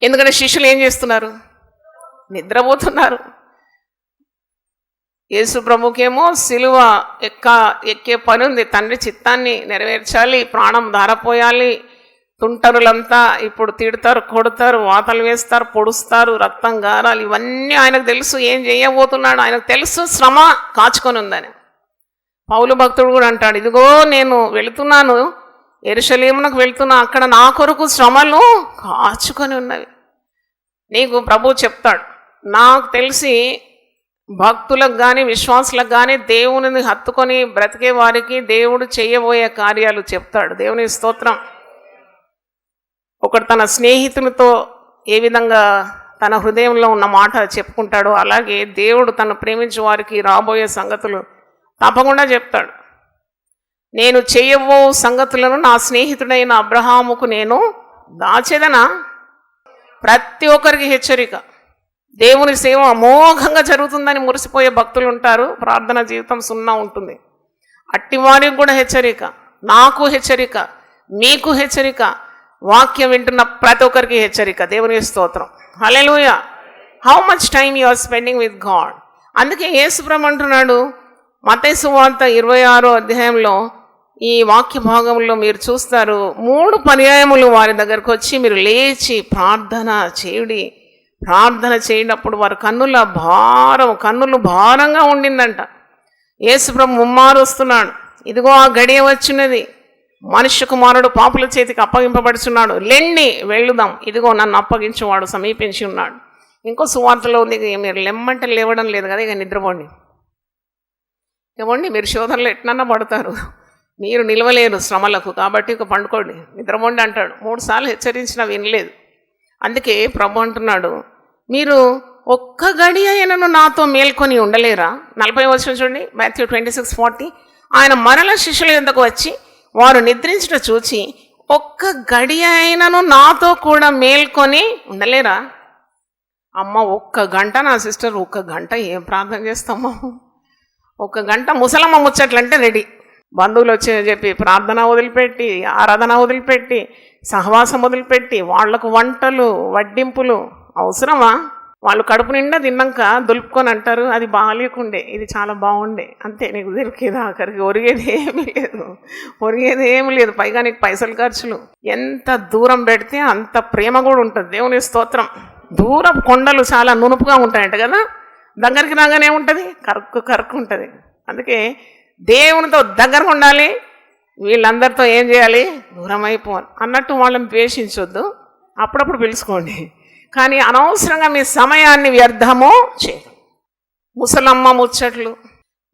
ఎందుకంటే శిష్యులు ఏం చేస్తున్నారు? నిద్రపోతున్నారు. యేసు ప్రభుకేమో సిలువ ఎక్కే పని ఉంది, తండ్రి చిత్తాన్ని నెరవేర్చాలి, ప్రాణం ధారపోయాలి. తుంటరులంతా ఇప్పుడు తిడతారు, కొడతారు, వాతలు వేస్తారు, పొడుస్తారు, రక్తం గారాలి, ఇవన్నీ ఆయనకు తెలుసు. ఏం చేయబోతున్నాడు ఆయనకు తెలుసు, శ్రమ కాచుకొని ఉందని. పౌలు భక్తుడు కూడా అంటాడు, ఇదిగో నేను వెళుతున్నాను, యెరూషలేమునకు వెళ్తున్నా, అక్కడ నా కొరకు శ్రమలు కాచుకొని ఉన్నవి. నీకు ప్రభు చెప్తాడు. నాకు తెలిసి భక్తులకు కానీ విశ్వాసులకు కానీ దేవుని హత్తుకొని బ్రతికే వారికి దేవుడు చేయబోయే కార్యాలు చెప్తాడు. దేవుని స్తోత్రం. ఒకడు తన స్నేహితులతో ఏ విధంగా తన హృదయంలో ఉన్న మాట చెప్పుకుంటాడో అలాగే దేవుడు తను ప్రేమించే వారికి రాబోయే సంగతులు తప్పకుండా చెప్తాడు. నేను చేయబో సంగతులను నా స్నేహితుడైన అబ్రహాముకు నేను దాచేదనా. ప్రతి ఒక్కరికి హెచ్చరిక. దేవుని సేవ అమోఘంగా జరుగుతుందని మురిసిపోయే భక్తులు ఉంటారు, ప్రార్థన జీవితం సున్నా ఉంటుంది. అట్టి వారికి కూడా హెచ్చరిక, నాకు హెచ్చరిక, మీకు హెచ్చరిక, వాక్యం వింటున్న ప్రతి ఒక్కరికి హెచ్చరిక. దేవుని స్తోత్రం. హల్లెలూయా. How much time you are spending with God. అందుకే యేసుప్రభు అంటున్నాడు మత్తయి సువార్త 26వ అధ్యాయంలో ఈ వాక్య భాగంలో మీరు చూస్తారు, 3 పర్యాయములు వారి దగ్గరకు వచ్చి మీరు లేచి ప్రార్థన చేయుడి. ప్రార్థన చేయనప్పుడు వారి కన్నులు భారంగా ఉండిందంట. యేసుప్రభు ముమ్మారు వస్తున్నాడు, ఇదిగో ఆ గడియ వచ్చినది, మనుష్య కుమారుడు పాపుల చేతికి అప్పగింపబడుచున్నాడు, లెండి వెళ్ళుదాం, ఇదిగో నన్ను అప్పగించేవాడు సమీపించి ఉన్నాడు. ఇంకో సువార్తలో ఉంది, మీరు లెమ్మంటే లేవడం లేదు కదా, ఇక నిద్రపోండి. ఏమండి, మీరు శోధనలో ఎట్లన్నా పడతారు, మీరు నిలవలేరు శ్రమలకు, కాబట్టి ఇక పండుకోండి, నిద్రపోండి అంటాడు. 3 సార్లు హెచ్చరించినా వినలేదు. అందుకే ప్రభు అంటున్నాడు, మీరు ఒక్క గడి అయినను నాతో మేల్కొని ఉండలేరా? 40వ వచనం చూడండి, మాథ్యూ 26:40. ఆయన మరల శిష్యుల యొద్దకు వచ్చి వారు నిద్రించుట చూచి, ఒక్క గడి అయినను నాతో కూడా మేల్కొని ఉండలేరా? అమ్మ, 1 గంట నా సిస్టర్, 1 గంట ఏం ప్రార్థన చేస్తామో? 1 గంట ముసలమ్మ ముచ్చట్లంటే రెడీ. బంధువులు వచ్చి చెప్పి ప్రార్థన వదిలిపెట్టి, ఆరాధన వదిలిపెట్టి, సహవాసం వదిలిపెట్టి, వాళ్లకు వంటలు వడ్డింపులు అవసరమా? వాళ్ళు కడుపు నిండా తిన్నాక దులుపుకొని అంటారు, అది బాగాలేకుండే, ఇది చాలా బాగుండే, అంతే. నీకు దొరికేది ఆఖరికి ఒరిగేది ఏమీ లేదు. పైగా నీకు పైసలు ఖర్చులు. ఎంత దూరం పెడితే అంత ప్రేమ కూడా ఉంటుంది. దేవుని స్తోత్రం. దూరం కొండలు చాలా నునుపుగా ఉంటాయంట కదా, దగ్గరికి రాగానే ఉంటుంది, కరుక్కు ఉంటుంది. అందుకే దేవునితో దగ్గరగా ఉండాలి, వీళ్ళందరితో ఏం చేయాలి? దూరం అయిపోవాలి అన్నట్టు. వాళ్ళని ద్వేషించొద్దు, అప్పుడప్పుడు పిలుచుకోండి, కానీ అనవసరంగా మీ సమయాన్ని వ్యర్థమో చేయదు. ముసలమ్మ ముచ్చట్లు.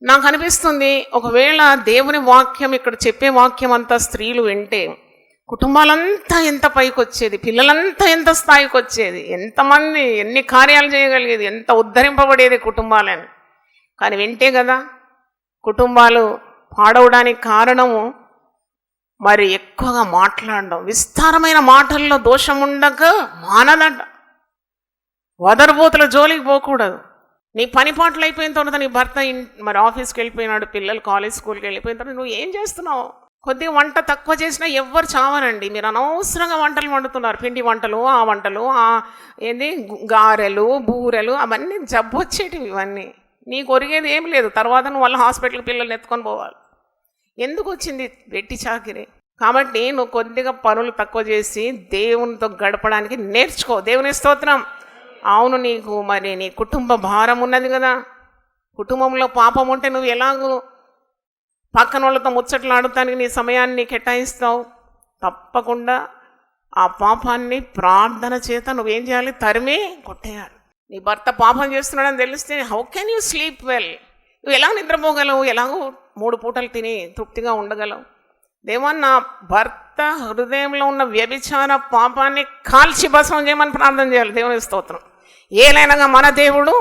నాకు అనిపిస్తుంది, ఒకవేళ దేవుని వాక్యం ఇక్కడ చెప్పే వాక్యం అంతా స్త్రీలు వింటే కుటుంబాలంతా ఎంత పైకి వచ్చేది, పిల్లలంతా ఎంత స్థాయికి వచ్చేది, ఎంతమంది ఎన్ని కార్యాలు చేయగలిగేది, ఎంత ఉద్ధరింపబడేది కుటుంబాలని. కానీ వింటే కదా కుటుంబాలు పాడవడానికి కారణము మరి ఎక్కువగా మాట్లాడడం, విస్తారమైన మాటల్లో దోషం ఉండక మానదంట. వదరుబోతుల జోలికి పోకూడదు. నీ పని పాటలు అయిపోయిన తర్వాత నీ భర్త మరి ఆఫీస్కి వెళ్ళిపోయినాడు, పిల్లలు కాలేజ్ స్కూల్కి వెళ్ళిపోయిన తర్వాత నువ్వు ఏం చేస్తున్నావు? కొద్దిగా వంట తక్కువ చేసినా ఎవ్వరు చావరండి. మీరు అనవసరంగా వంటలు వండుతున్నారు, పిండి వంటలు, ఆ వంటలు, ఏంది గారెలు, బూరెలు, అవన్నీ జబ్బు వచ్చేటివి. ఇవన్నీ నీకు ఒరిగేది ఏం లేదు. తర్వాత నువ్వు వాళ్ళ హాస్పిటల్కి పిల్లల్ని ఎత్తుకొని పోవాలి. ఎందుకు వచ్చింది వెట్టి చాకిరి? కాబట్టి నువ్వు కొద్దిగా పనులు తక్కువ చేసి దేవునితో గడపడానికి నేర్చుకో. దేవుని స్తోత్రం. అవును, నీకు మరి నీ కుటుంబ భారం ఉన్నది కదా. కుటుంబంలో పాపం ఉంటే నువ్వు ఎలాగూ పక్కన వాళ్ళతో ముచ్చట్లు ఆడటానికి నీ సమయాన్ని కేటాయిస్తావు. తప్పకుండా ఆ పాపాన్ని ప్రార్థన చేత నువ్వేం చేయాలి? తరిమి కొట్టేయాలి. నీ భర్త పాపం చేస్తున్నాడని తెలిస్తే how can you sleep well? నువ్వు ఎలా నిద్రపోగలవు? ఎలాగో 3 పూటలు తిని తృప్తిగా ఉండగలవు? దేవా, నా భర్త హృదయంలో ఉన్న వ్యభిచార పాపాన్ని కాల్చి భస్మం చేయమని ప్రార్థన చేయాలి. దేవుని స్తోత్రం. ఏలైనగా మన దేవుడు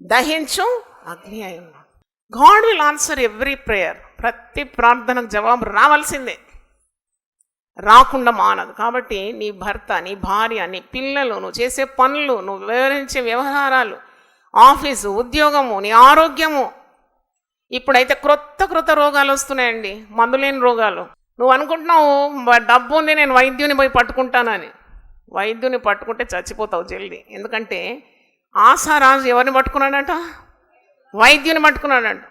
దహించు అగ్ని అయి ఉన్నాడు. God will answer every prayer. ప్రతి ప్రార్థనకు జవాబు రావాల్సిందే, రాకుండా మానదు. కాబట్టి నీ భర్త, నీ భార్య, నీ పిల్లలు, నువ్వు చేసే పనులు, నువ్వు వివరించే వ్యవహారాలు, ఆఫీసు, ఉద్యోగము, నీ ఆరోగ్యము. ఇప్పుడైతే క్రొత్త రోగాలు వస్తున్నాయండి, మందులేని రోగాలు. నువ్వు అనుకుంటున్నావు డబ్బు ఉంది, నేను వైద్యుని పోయి పట్టుకుంటానని. వైద్యుని పట్టుకుంటే చచ్చిపోతావు జల్దీ. ఎందుకంటే ఆశారాజు ఎవరిని పట్టుకున్నాడట? వైద్యుని పట్టుకున్నాడంట.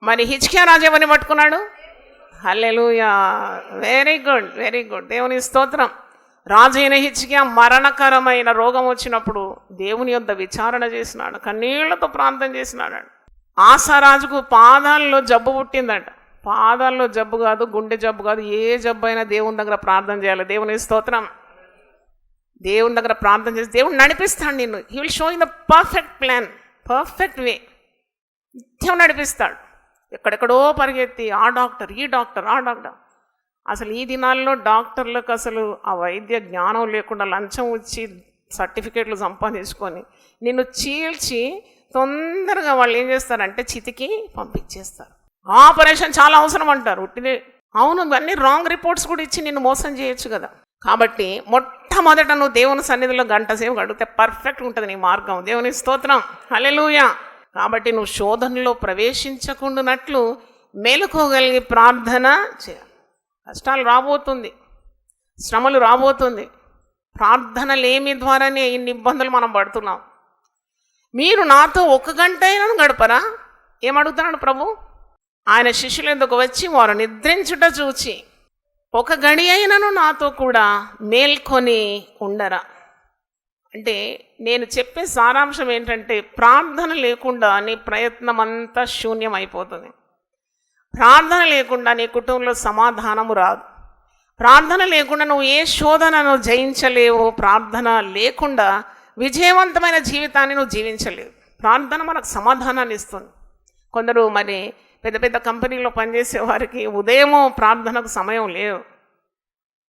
మరి హిజ్కియా రాజు ఎవరిని పట్టుకున్నాడు? హల్లెలూయా, వెరీ గుడ్, వెరీ గుడ్. దేవుని స్తోత్రం. రాజు అయిన హిజ్కియా మరణకరమైన రోగం వచ్చినప్పుడు దేవుని యొద్ద విచారణ చేసినాడు, కన్నీళ్లతో ప్రార్థన చేసినాడు. ఆశారాజుకు పాదాల్లో జబ్బు పుట్టిందట. పాదాల్లో జబ్బు కాదు, గుండె జబ్బు కాదు, ఏ జబ్బు అయినా దేవుని దగ్గర ప్రార్థన చేయాలి. దేవుని స్తోత్రం. దేవుని దగ్గర ప్రార్థన చేసి దేవుడు నడిపిస్తాడు నిన్ను. He will show in the perfect plan, perfect వే. నిత్యం నడిపిస్తాడు. ఎక్కడెక్కడో పరిగెత్తి ఆ డాక్టర్, ఈ డాక్టర్, ఆ డాక్టర్. అసలు ఈ దినాల్లో డాక్టర్లకు అసలు ఆ వైద్య జ్ఞానం లేకుండా లంచం వచ్చి సర్టిఫికేట్లు సంపాదించుకొని నిన్ను చీల్చి తొందరగా వాళ్ళు ఏం చేస్తారంటే చితికి పంపించేస్తారు. ఆపరేషన్ చాలా అవసరం అంటారు. ఉట్టిదే అవును, ఇవన్నీ రాంగ్ రిపోర్ట్స్ కూడా ఇచ్చి నిన్ను మోసం చేయొచ్చు కదా. కాబట్టి మొట్టమొదట నువ్వు దేవుని సన్నిధిలో గంట సేపు గడిగితే పర్ఫెక్ట్ ఉంటుంది నీ మార్గం. దేవుని స్తోత్రం. హల్లెలూయా. కాబట్టి నువ్వు శోధనలో ప్రవేశించకుండానట్లు మేలుకోగలిగి ప్రార్థన చేయాలి. కష్టాలు రాబోతుంది, శ్రమలు రాబోతుంది. ప్రార్థనలేమి ద్వారానే ఇన్ని ఇబ్బందులు మనం పడుతున్నాం. మీరు నాతో 1 గంట అయినా గడపరా? ఏమడుగుతున్నాడు ప్రభు? ఆయన శిష్యుల ఎందుకు వచ్చి వారు నిద్రించుట చూచి 1 గడి అయినను నాతో కూడా మేల్కొని ఉండరా? అంటే నేను చెప్పే సారాంశం ఏంటంటే ప్రార్థన లేకుండా నీ ప్రయత్నం అంతా శూన్యం అయిపోతుంది. ప్రార్థన లేకుండా నీ కుటుంబంలో సమాధానము రాదు. ప్రార్థన లేకుండా నువ్వు ఏ శోధనను జయించలేవు. ప్రార్థన లేకుండా విజయవంతమైన జీవితాన్ని నువ్వు జీవించలేవు. ప్రార్థన మనకు సమాధానాన్ని ఇస్తుంది. కొందరు మరి పెద్ద పెద్ద కంపెనీలో పనిచేసే వారికి ఉదయము ప్రార్థనకు సమయం లేదు.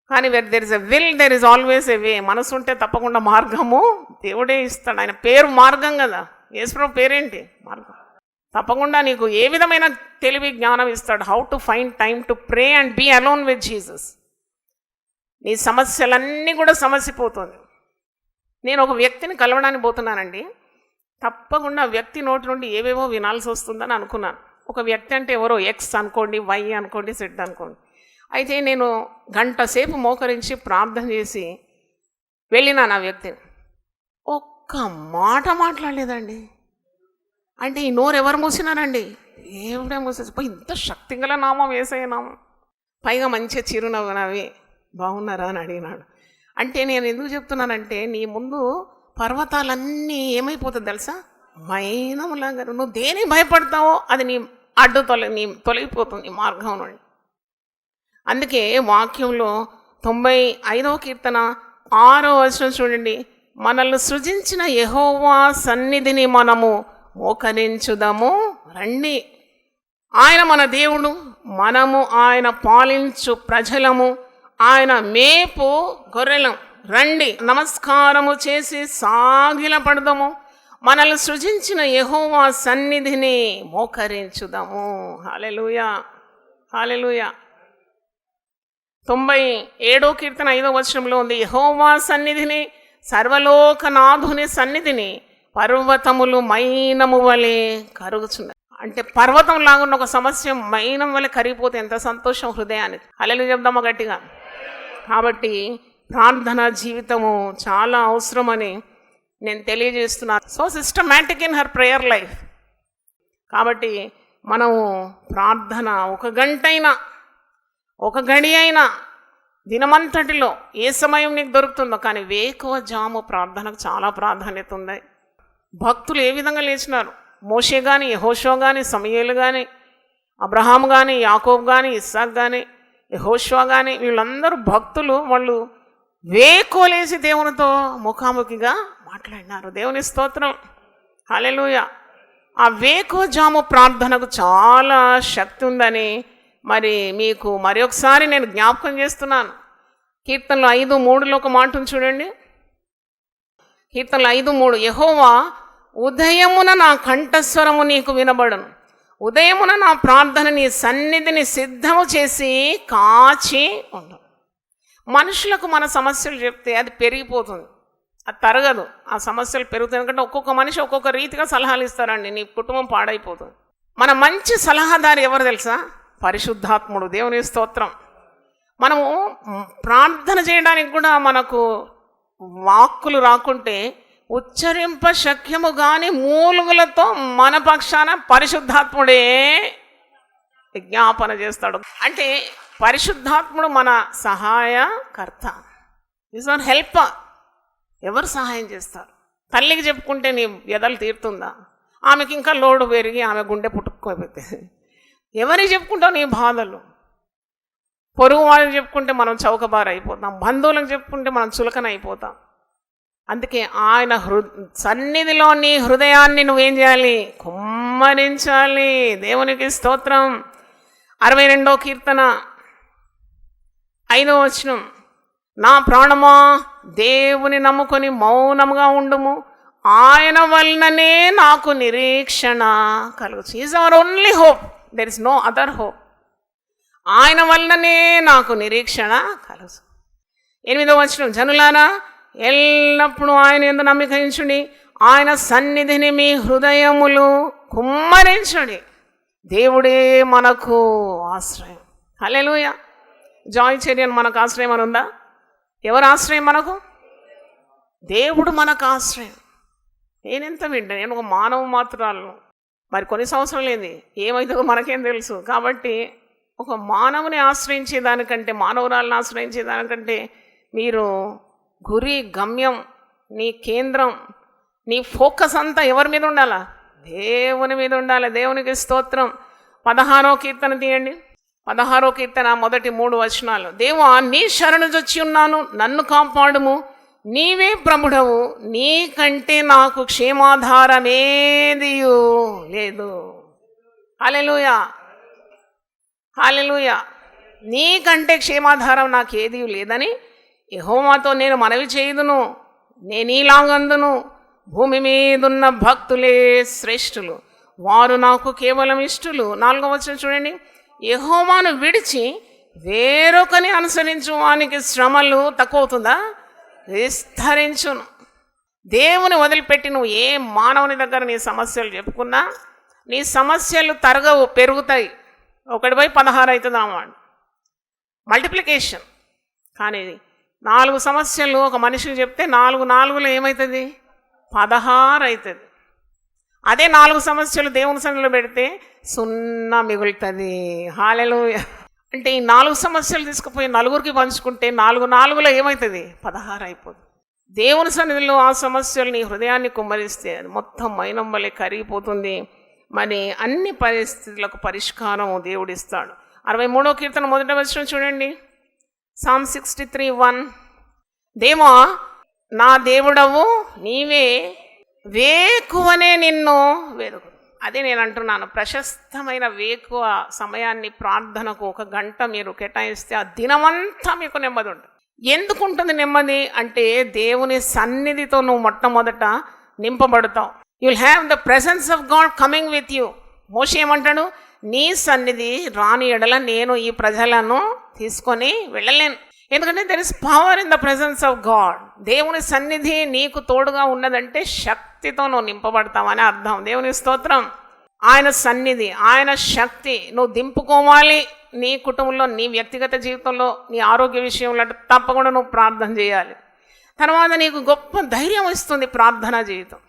కానీ there is a will, there is always a way. మనసు ఉంటే తప్పకుండా మార్గము దేవుడే ఇస్తాడు. ఆయన పేరు మార్గం కదా. యేసుప్రభు పేరేంటి? మార్గం. తప్పకుండా నీకు ఏ విధమైన తెలివి జ్ఞానం ఇస్తాడు. How to find time to pray and be alone with Jesus. నీ సమస్యలన్నీ కూడా సమసిపోతుంది. నేను ఒక వ్యక్తిని కలవడానికి పోతున్నానండి. తప్పకుండా వ్యక్తి నోటి నుండి ఏవేవో వినాల్సి వస్తుందని అనుకున్నాను. ఒక వ్యక్తి అంటే ఎవరో ఎక్స్ అనుకోండి, వై అనుకోండి, సెడ్ అనుకోండి. అయితే నేను గంట సేపు మోకరించి ప్రార్థన చేసి వెళ్ళినాను. ఆ వ్యక్తిని ఒక్క మాట మాట్లాడలేదండి. అంటే ఈ నోరు ఎవరు మూసినారండి? దేవుడే మూసేసి. ఇంత శక్తి గల నామం, యేసయ్య నామం, పైగా మంచిగా చిరునవ్వు నవ్వి బాగున్నారా అని అడిగినాడు. అంటే నేను ఎందుకు చెప్తున్నానంటే నీ ముందు పర్వతాలన్నీ ఏమైపోతుంది తెలుసా? మైనములాగా. నువ్వు దేని భయపడతావో అది నీ తొలగిపోతుంది నీ మార్గం నుండి. అందుకే వాక్యంలో 95వ కీర్తన 6వ వచనం చూడండి. మనల్ని సృజించిన యెహోవా సన్నిధిని మనము మోకరించుదాము రండి. ఆయన మన దేవుడు, మనము ఆయన పాలించు ప్రజలము, ఆయన మేపు గొర్రెలం. రండి నమస్కారము చేసి సాగిలపడదాము, మనల్ని సృజించిన యెహోవా సన్నిధిని మోకరించుదాము. హల్లెలూయా, హల్లెలూయా. 97వ కీర్తన 5వ వచనంలో ఉంది, యెహోవా సన్నిధిని, సర్వలోకనాథుని సన్నిధిని పర్వతములు మైనము వలె కరుగుచున్నాయి. అంటే పర్వతం లాగున్న ఒక సమస్య మైనం వలె కరిగిపోతే ఎంత సంతోషం హృదయానికి. హల్లెలూయా చెప్దామా గట్టిగా. కాబట్టి ప్రార్థనా జీవితము చాలా అవసరమని నేను తెలియజేస్తున్నాను. So systematic in her prayer life. కాబట్టి మనము ప్రార్థన ఒక గడి అయినా దినమంతటిలో ఏ సమయం నీకు దొరుకుతుందో, కానీ వేకువ జాము ప్రార్థనకు చాలా ప్రాధాన్యత ఉంది. భక్తులు ఏ విధంగా లేచినారు, మోషే కానీ, యెహోషువ కానీ, సమూయేలు కానీ, అబ్రహాం కానీ, యాకోబు కానీ, ఇస్సాక్ కానీ, యెహోషువ కానీ, వీళ్ళందరూ భక్తులు. వాళ్ళు వేకోలేసి దేవునితో ముఖాముఖిగా మాట్లాడినారు. దేవుని స్తోత్రం, హల్లెలూయా. ఆ వేకువ జాము ప్రార్థనకు చాలా శక్తి ఉందని మరి మీకు ఒకసారి నేను జ్ఞాపకం చేస్తున్నాను. కీర్తనలు 5:3 ఒక మాట ఉంది చూడండి. కీర్తనలు 5:3, యెహోవా ఉదయమున నా కంఠస్వరము నీకు వినబడను, ఉదయమున నా ప్రార్థన నీ సన్నిధిని సిద్ధము చేసి కాచి ఉండు. మనుషులకు మన సమస్యలు చెప్తే అది పెరిగిపోతుంది, అది తరగదు. ఆ సమస్యలు పెరుగుతాయి. ఎందుకంటే ఒక్కొక్క మనిషి ఒక్కొక్క రీతిగా సలహాలు ఇస్తారండి. నీ కుటుంబం పాడైపోతుంది. మన మంచి సలహాదారు ఎవరు తెలుసా? పరిశుద్ధాత్ముడు. దేవుని స్తోత్రం. మనము ప్రార్థన చేయడానికి కూడా మనకు వాక్కులు రాకుంటే ఉచ్చరింప శక్యము గాని మూలుగులతో మన పక్షాన పరిశుద్ధాత్ముడే విజ్ఞాపన చేస్తాడు. అంటే పరిశుద్ధాత్ముడు మన సహాయకర్త, ఈజ్ అవర్ హెల్పర్. ఎవరు సహాయం చేస్తారు? తల్లికి చెప్పుకుంటే నీ వ్యధలు తీరుతుందా? ఆమెకి ఇంకా లోడు పెరిగి ఆమె గుండె పుట్టుకోపోతే ఎవరికి చెప్పుకుంటావు నీ బాధలు? పొరుగు వాళ్ళకి చెప్పుకుంటే మనం చౌకబారు అయిపోతాం, బంధువులకు చెప్పుకుంటే మనం చులకన అయిపోతాం. అందుకే ఆయన సన్నిధిలో నీ హృదయాన్ని నువ్వేం చేయాలి? కుమ్మరించాలి. దేవునికి స్తోత్రం. 62వ కీర్తన 5వ వచనం, నా ప్రాణమా దేవుని నమ్ముకొని మౌనముగా ఉండుము, ఆయన వలననే నాకు నిరీక్షణ కలుగుచు. Is our only hope, there is no other hope. ఆయన వలననే నాకు నిరీక్షణ కలుగు. 8వ వచనం, జనులారా ఎల్లప్పుడూ ఆయన యందు నమ్మిక ఉంచుడి, ఆయన సన్నిధిని మీ హృదయములు కుమ్మరించుడి. దేవుడే మనకు ఆశ్రయం. హల్లెలూయా. జాయ్ చర్యన్ మనకు ఆశ్రయం అని ఉందా? ఎవరు ఆశ్రయం మనకు? దేవుడు మనకు ఆశ్రయం. నేనెంత వింటా, నేను ఒక మానవ మాత్రాలను. మరి కొన్ని సంవత్సరాలు ఏంది ఏమవుతుందో మనకేం తెలుసు. కాబట్టి ఒక మానవుని ఆశ్రయించేదానికంటే, మానవురాలను ఆశ్రయించేదానికంటే మీరు గురి, గమ్యం, నీ కేంద్రం, నీ ఫోకస్ అంతా ఎవరి మీద ఉండాలా? దేవుని మీద ఉండాలి. దేవునికి స్తోత్రం. 16వ కీర్తన తీయండి. 16వ కీర్తన మొదటి 3 వచనాలు. దేవా నీ శరణు జొచ్చి ఉన్నాను, నన్ను కాపాడుము, నీవే ప్రభుడవు, నీకంటే నాకు క్షేమాధారమేదియూ లేదు. హల్లెలూయా, హల్లెలూయా. నీకంటే క్షేమాధారం నాకు ఏది లేదని యెహోవాతో నేను మనవి చేయుదును. నేను ఇలాగందును, భూమి మీదున్న భక్తులే శ్రేష్ఠులు, వారు నాకు కేవలం ఇష్టలు. 4వ వచనం చూడండి, యెహోవాను విడిచి వేరొకని అనుసరించు వానికి శ్రమలు తక్కువ అవుతుందా? విస్తరించును. దేవుని వదిలిపెట్టి నువ్వు ఏ మానవుని దగ్గర నీ సమస్యలు చెప్పుకున్నా నీ సమస్యలు తరగవు, పెరుగుతాయి. 1/16 అవుతుంది అన్నమాట, మల్టిప్లికేషన్. కానీ 4 సమస్యలు ఒక మనిషికి చెప్తే 4 ఏమవుతుంది? 16 అవుతుంది. అదే 4 సమస్యలు దేవుని సన్నిధిలో పెడితే 0 మిగులుతుంది. హల్లెలూయా. అంటే ఈ 4 సమస్యలు తీసుకుపోయి నలుగురికి పంచుకుంటే 4 ఏమవుతుంది? 16 అయిపోతుంది. దేవుని సన్నిధిలో ఆ సమస్యలు నీ హృదయాన్ని కుమ్మరిస్తే అది మొత్తం మైనం వలె కరిగిపోతుంది. మరి అన్ని పరిస్థితులకు పరిష్కారం దేవుడిస్తాడు. 63వ కీర్తన 1వ వచనం చూడండి. Psalm 63:1, దేవా నా దేవుడవు నీవే, వేకువనే నిన్ను వేడుకు. అదే నేను అంటున్నాను, ప్రశస్తమైన వేకువ సమయాన్ని ప్రార్థనకు 1 గంట మీరు కేటాయిస్తే ఆ దినమంతా మీకు నెమ్మది ఉంటుంది. ఎందుకు ఉంటుంది నెమ్మది అంటే, దేవుని సన్నిధితో నువ్వు మొట్టమొదట నింపబడతావు. You will have the presence of God coming with you. మోషే ఏమంటాడు, నీ సన్నిధి రాని ఎడల నేను ఈ ప్రజలను తీసుకొని వెళ్ళలేను. ఎందుకంటే there is power in the presence of God. దేవుని సన్నిధి నీకు తోడుగా ఉన్నదంటే శక్తితో నువ్వు నింపబడతావని అర్థం. దేవుని స్తోత్రం. ఆయన సన్నిధి, ఆయన శక్తి నువ్వు దింపుకోవాలి. నీ కుటుంబంలో, నీ వ్యక్తిగత జీవితంలో, నీ ఆరోగ్య విషయంలో తప్పకుండా నువ్వు ప్రార్థన చేయాలి. తర్వాత నీకు గొప్ప ధైర్యం ఇస్తుంది ప్రార్థనా జీవితం.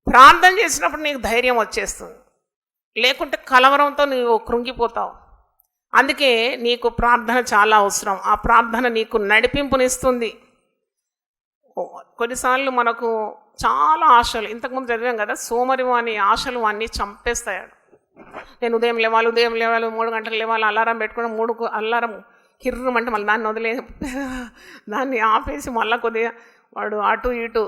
ప్రార్థన చేసినప్పుడు నీకు ధైర్యం వచ్చేస్తుంది, లేకుంటే కలవరంతో నువ్వు కృంగిపోతావు. అందుకే నీకు ప్రార్థన చాలా అవసరం. ఆ ప్రార్థన నీకు నడిపింపునిస్తుంది. కొన్నిసార్లు మనకు చాలా ఆశలు, ఇంతకుముందు చదివాం కదా, సోమరి వాని ఆశలు వాన్ని చంపేస్తాడు. నేను ఉదయం లేవాలి 3 గంటలకు లేవాలి, అలారం పెట్టుకుని 3 అలారం కిర్రమంటే మళ్ళీ దాన్ని దాన్ని ఆపేసి మళ్ళీ కొద్దిగా వాడు అటు ఇటు,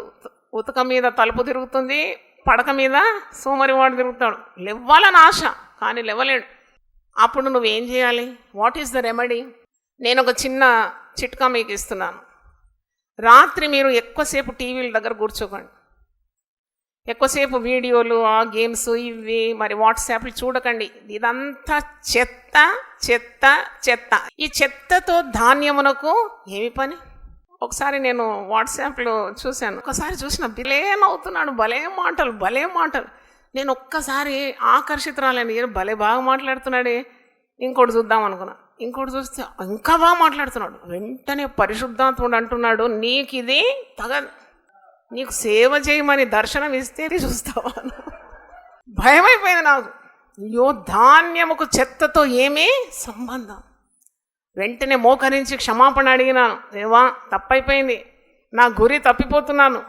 ఉతక మీద తలుపు తిరుగుతుంది, పడక మీద సోమరి వాడు తిరుగుతాడు. లేవాలని ఆశ కానీ లేవలేడు. అప్పుడు నువ్వేం చేయాలి? What is the remedy? నేను ఒక చిన్న చిట్కా మీకు ఇస్తున్నాను. రాత్రి మీరు ఎక్కువసేపు టీవీల దగ్గర కూర్చోకండి. ఎక్కువసేపు వీడియోలు, ఆ గేమ్స్, ఇవి మరి వాట్సాప్లు చూడకండి. ఇదంతా చెత్త చెత్త చెత్త. ఈ చెత్తతో ధాన్యమునకు ఏమి పని? ఒకసారి నేను వాట్సాప్లో చూశాను. ఒకసారి చూసిన భలే నవ్వుతున్నాడు, భలే మాటలు. నేను ఒక్కసారి ఆకర్షితురాలని, భలే బాగా మాట్లాడుతున్నాడే, ఇంకోటి చూద్దాం అనుకున్నా. ఇంకోటి చూస్తే ఇంకా బాగా మాట్లాడుతున్నాడు. వెంటనే పరిశుద్ధాత్ముడు అంటున్నాడు, నీకు ఇది తగదు, నీకు సేవ చేయమని దర్శనం ఇస్తే చూస్తావా? భయం అయిపోయింది నాకు. అయ్యో, ధాన్యముకు చెత్తతో ఏమీ సంబంధం. వెంటనే మోకరించి క్షమాపణ అడిగినాను. దేవా, తప్పైపోయింది, నా గురి తప్పిపోతున్నాను,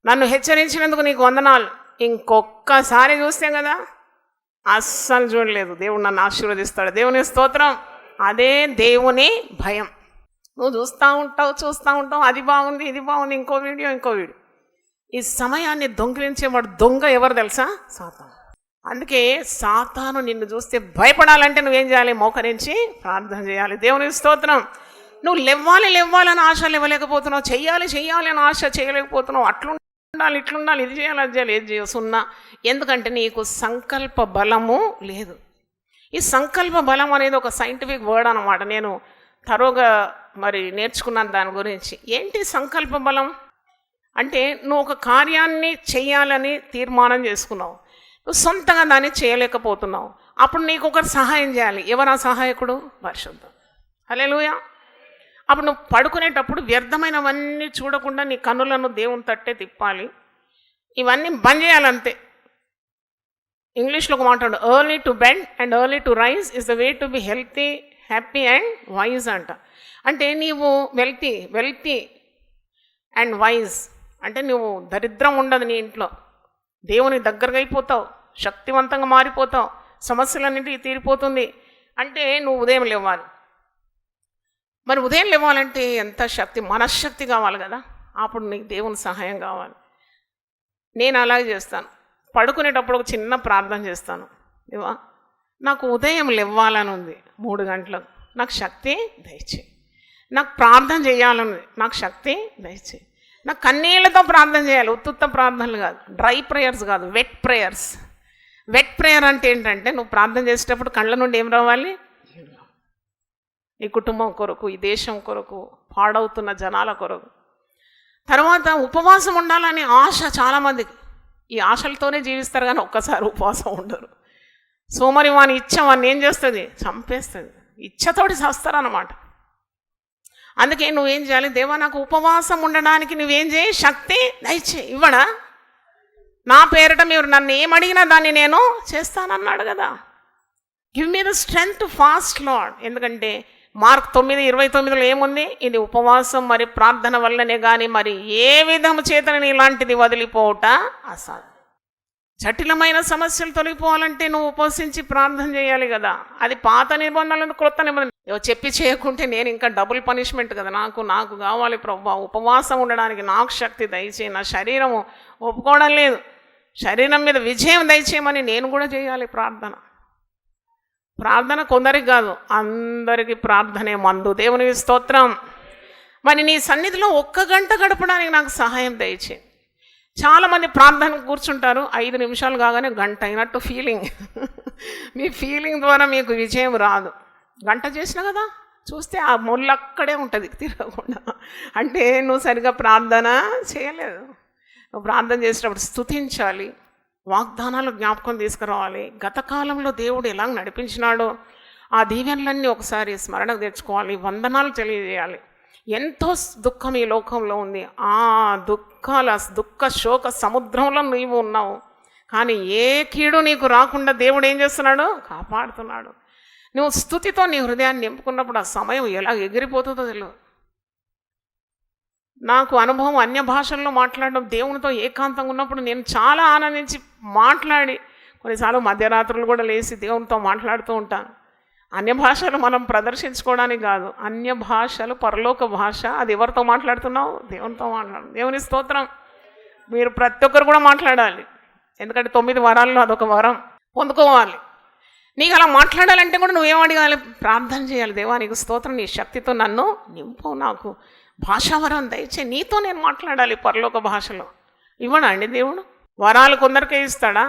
నన్ను హెచ్చరించినందుకు నీకు వందనాలు. ఇంకొక్కసారి చూస్తే కదా, అస్సలు చూడలేదు. దేవుడు నన్ను ఆశీర్వదిస్తాడు. దేవుని స్తోత్రం. అదే దేవుని భయం. నువ్వు చూస్తూ ఉంటావు, అది బాగుంది, ఇది బాగుంది, ఇంకో వీడియో. ఈ సమయాన్ని దొంగిలించేవాడు దొంగ ఎవరు తెలుసా? సాతాను. అందుకే సాతాను నిన్ను చూస్తే భయపడాలంటే నువ్వేం చేయాలి? మోకరించి ప్రార్థన చేయాలి. దేవుని స్తోత్రం. నువ్వు లేవాలని ఆశ లేవలేకపోతున్నావు, చెయ్యాలి అని ఆశ చేయలేకపోతున్నావు. అట్లుండాలి, ఇట్లుండాలి, ఇది చేయాలి, అది చేయాలి, ఏది చేయ సున్నా. ఎందుకంటే నీకు సంకల్ప బలము లేదు. ఈ సంకల్ప బలం అనేది ఒక సైంటిఫిక్ వర్డ్ అన్నమాట. నేను తరోగా మరి నేర్చుకున్నాను దాని గురించి. ఏంటి సంకల్ప బలం అంటే, నువ్వు ఒక కార్యాన్ని చెయ్యాలని తీర్మానం చేసుకున్నావు, నువ్వు సొంతంగా దాన్ని చేయలేకపోతున్నావు. అప్పుడు నీకు ఒకరు సహాయం చేయాలి. ఎవరు ఆ సహాయకుడు? పరిశుద్ధం. హల్లెలూయా. అప్పుడు నువ్వు పడుకునేటప్పుడు వ్యర్థమైనవన్నీ చూడకుండా నీ కన్నులను దేవుని తట్టే తిప్పాలి. ఇవన్నీ బంద్ చేయాలంతే. ఇంగ్లీష్లో ఒక మాట, early to bed and early to rise is the way to be healthy, happy and wise అంట. అంటే నీవు వెల్తీ అండ్ వైజ్ అంటే నువ్వు దరిద్రం ఉండదు నీ ఇంట్లో, దేవుని దగ్గరగా అయిపోతావు, శక్తివంతంగా మారిపోతావు, సమస్యలన్నింటికి తీరిపోతుంది. అంటే నువ్వు ఉదయం లేవాలి. మరి ఉదయం లేవాలంటే ఎంత శక్తి, మనశ్శక్తి కావాలి కదా. అప్పుడు నీకు దేవుని సహాయం కావాలి. నేను అలాగే చేస్తాను. పడుకునేటప్పుడు ఒక చిన్న ప్రార్థన చేస్తాను. దేవా, నాకు ఉదయం లేవాలని ఉంది 3 గంటలకు, నాకు శక్తి దయచేయి. నాకు ప్రార్థన చేయాలని, నాకు శక్తి దయచేయి. నాకు కన్నీళ్లతో ప్రార్థన చేయాలి, ఉత్తుత్త ప్రార్థనలు కాదు, డ్రై ప్రేయర్స్ కాదు, వెట్ ప్రేయర్స్. వెట్ ప్రేయర్ అంటే ఏంటంటే, నువ్వు ప్రార్థన చేసేటప్పుడు కళ్ళ నుండి ఏం రావాలి? ఈ కుటుంబం కొరకు, ఈ దేశం కొరకు, పాడవుతున్న జనాల కొరకు. తర్వాత ఉపవాసం ఉండాలని ఆశ చాలామందికి. ఈ ఆశలతోనే జీవిస్తారు కానీ ఒక్కసారి ఉపవాసం ఉండరు. సోమరి వాని ఇచ్చ వాడిని ఏం చేస్తుంది? చంపేస్తుంది. ఇచ్చతోటి చేస్తారన్నమాట. అందుకే నువ్వేం చేయాలి? దేవా, నాకు ఉపవాసం ఉండడానికి నువ్వేం చేయి? శక్తి దయచేయి. ఇవ్వడా? నా పేరిట మీరు నన్ను ఏమడిగినా దాన్ని నేను చేస్తానన్నాడు కదా. Give me the strength to fast lord. ఎందుకంటే మార్క్ 9:29లో ఏముంది? ఇది ఉపవాసం మరి ప్రార్థన వల్లనే కానీ మరి ఏ విధము చేతనని ఇలాంటిది వదిలిపోవట అసాధ్యం. జటిలమైన సమస్యలు తొలగిపోవాలంటే నువ్వు ఉపవసించి ప్రార్థన చేయాలి కదా. అది పాత నిబంధనలు, క్రొత్త నిబంధనలు. చెప్పి చేయకుంటే నేను ఇంకా డబుల్ పనిష్మెంట్ కదా. నాకు కావాలి ప్రభువా, ఉపవాసం ఉండడానికి నాకు శక్తి దయచేయి. నా శరీరము ఒప్పుకోవడం లేదు. శరీరం మీద విజయం దయచేయమని నేను కూడా చేయాలి ప్రార్థన. ప్రార్థన కొందరికి కాదు, అందరికీ ప్రార్థనే మందు. దేవునికి స్తోత్రం. మరి నీ సన్నిధిలో 1 గంట గడపడానికి నాకు సహాయం దయచేయి. చాలామంది ప్రార్థనకు కూర్చుంటారు, 5 నిమిషాలు కాగానే గంట అయినట్టు ఫీలింగ్. మీ ఫీలింగ్ ద్వారా మీకు విజయం రాదు. గంట చేసినా కదా, చూస్తే ఆ ముళ్ళు అక్కడే ఉంటుంది తిరగకుండా. అంటే నువ్వు సరిగా ప్రార్థన చేయలేదు. నువ్వు ప్రార్థన చేసేటప్పుడు స్తుతించాలి, వాగ్దానాలు జ్ఞాపకం తీసుకురావాలి, గత కాలంలో దేవుడు ఎలా నడిపించినాడో ఆ దీవెనలన్నీ ఒకసారి స్మరణకు తెచ్చుకోవాలి, వందనాలు తెలియజేయాలి. ఎంతో దుఃఖం ఈ లోకంలో ఉంది. ఆ దుఃఖ శోక సముద్రంలో నీవు ఉన్నావు. కానీ ఏ కీడు నీకు రాకుండా దేవుడు ఏం చేస్తున్నాడు? కాపాడుతున్నాడు. నువ్వు స్తుతితో నీ హృదయాన్ని నింపుకున్నప్పుడు ఆ సమయం ఎలా ఎగిరిపోతుందో తెలియదు. నాకు అనుభవం అన్య భాషల్లో మాట్లాడడం, దేవునితో ఏకాంతంగా ఉన్నప్పుడు నేను చాలా ఆనందించి మాట్లాడి, కొన్నిసార్లు మధ్యరాత్రులు కూడా లేచి దేవునితో మాట్లాడుతూ ఉంటాను. అన్య భాషలు మనం ప్రదర్శించుకోవడానికి కాదు, అన్య భాషలు పరలోక భాష. అది ఎవరితో మాట్లాడుతున్నావు? దేవునితో మాట్లాడు. దేవుని స్తోత్రం. మీరు ప్రతి ఒక్కరు కూడా మాట్లాడాలి, ఎందుకంటే 9 వరాల్లో అదొక వరం పొందుకోవాలి. నీకు అలా మాట్లాడాలంటే కూడా నువ్వేం అడగాలి? ప్రార్థన చేయాలి. దేవా నీకు స్తోత్రం, నీ శక్తితో నన్ను నింపు, నాకు భాషావరం దయచే, నీతో నేను మాట్లాడాలి పరలోక భాషలో. ఇవ్వడా అండి దేవుడు? వరాలు కొందరికే ఇస్తాడా?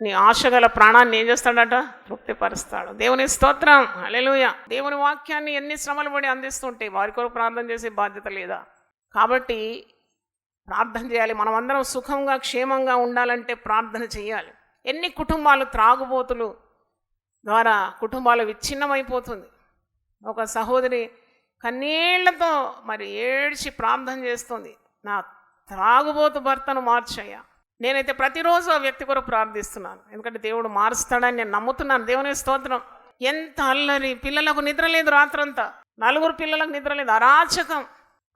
నీ ఆశగల ప్రాణాన్ని ఏం చేస్తాడట? తృప్తిపరుస్తాడు. దేవుని స్తోత్రం. హల్లెలూయా. దేవుని వాక్యాన్ని ఎన్ని శ్రమలు పడి అందిస్తుంటే వారి కొరకు ప్రార్థన చేసే బాధ్యత లేదా? కాబట్టి ప్రార్థన చేయాలి. మనమందరం సుఖంగా క్షేమంగా ఉండాలంటే ప్రార్థన చేయాలి. ఎన్ని కుటుంబాలు త్రాగుబోతులు ద్వారా కుటుంబాలు విచ్ఛిన్నమైపోతుంది. ఒక సహోదరి కన్నీళ్లతో మరి ఏడ్చి ప్రార్థన చేస్తుంది, నా త్రాగుబోతు భర్తను మార్చయ్యా. నేనైతే ప్రతిరోజు ఆ వ్యక్తి కొరకు ప్రార్థిస్తున్నాను, ఎందుకంటే దేవుడు మారుస్తాడని నేను నమ్ముతున్నాను. దేవుని స్తోత్రం. ఎంత అల్లరి, పిల్లలకు నిద్ర లేదు రాత్రంతా, 4 పిల్లలకు నిద్ర లేదు, అరాచకం.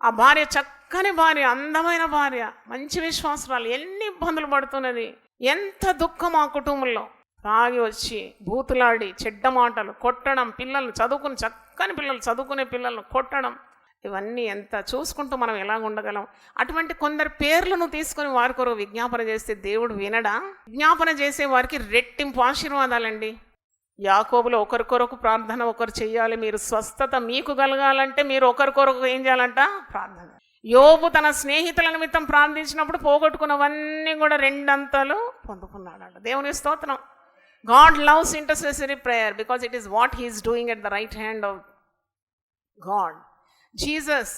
ఆ భార్య చక్కని భార్య, అందమైన భార్య, మంచి విశ్వాసరాలు, ఎన్ని ఇబ్బందులు పడుతున్నది. ఎంత దుఃఖం ఆ కుటుంబంలో. తాగి వచ్చి బూతులాడి చెడ్డ మాటలు, కొట్టడం, పిల్లలు చక్కని పిల్లలు చదువుకునే పిల్లలను కొట్టడం, ఇవన్నీ ఎంత చూసుకుంటూ మనం ఎలా ఉండగలం? అటువంటి కొందరు పేర్లను తీసుకొని వారి కొరకు విజ్ఞాపన చేస్తే దేవుడు వినడా? విజ్ఞాపన చేసే వారికి రెట్టింపు ఆశీర్వాదాలండి. యాకోబులో ఒకరికొరకు ప్రార్థన ఒకరు చెయ్యాలి. మీరు స్వస్థత మీకు కలగాలంటే మీరు ఒకరికొరకు ఏం చేయాలంట? ప్రార్థన. యోబు తన స్నేహితుల నిమిత్తం ప్రార్థించినప్పుడు పోగొట్టుకున్నవన్నీ కూడా 2 అంతలు పొందుకున్నాడంట. దేవుని స్తోత్రం. God loves intercessory prayer because it is what he is doing at the right hand of God. Jesus,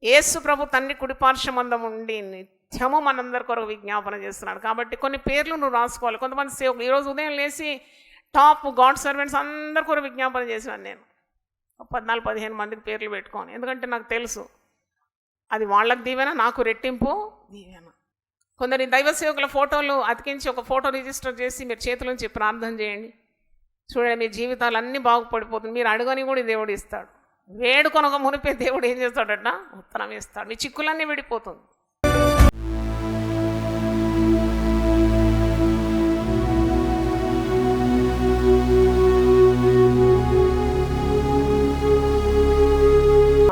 యేసు ప్రభు తండ్రి కుడిపార్శ్వమందం ఉండి నిత్యము మనందరి కొరకు విజ్ఞాపన చేస్తున్నాడు. కాబట్టి కొన్ని పేర్లు నువ్వు రాసుకోవాలి. కొంతమంది సేవకులు ఈరోజు ఉదయం లేచి టాప్ గాడ్ సర్వెంట్స్ అందరి కొరకు విజ్ఞాపన చేసినాను. నేను 14-15 మందికి పేర్లు పెట్టుకోను, ఎందుకంటే నాకు తెలుసు అది వాళ్ళకి దీవెన, నాకు రెట్టింపు దీవెన. కొందరి దైవ సేవకుల ఫోటోలు అతికించి ఒక ఫోటో రిజిస్టర్ చేసి మీరు చేతుల నుంచి ప్రార్థన చేయండి. చూడండి, మీ జీవితాలు అన్నీ బాగుపడిపోతుంది. మీరు అడగని కూడా దేవుడు ఇస్తాడు. వేడుకొనక మునిపే దేవుడు ఏం చేస్తాడట? ఉత్తరం ఇస్తాడు. మీ చిక్కులన్నీ విడిపోతుంది.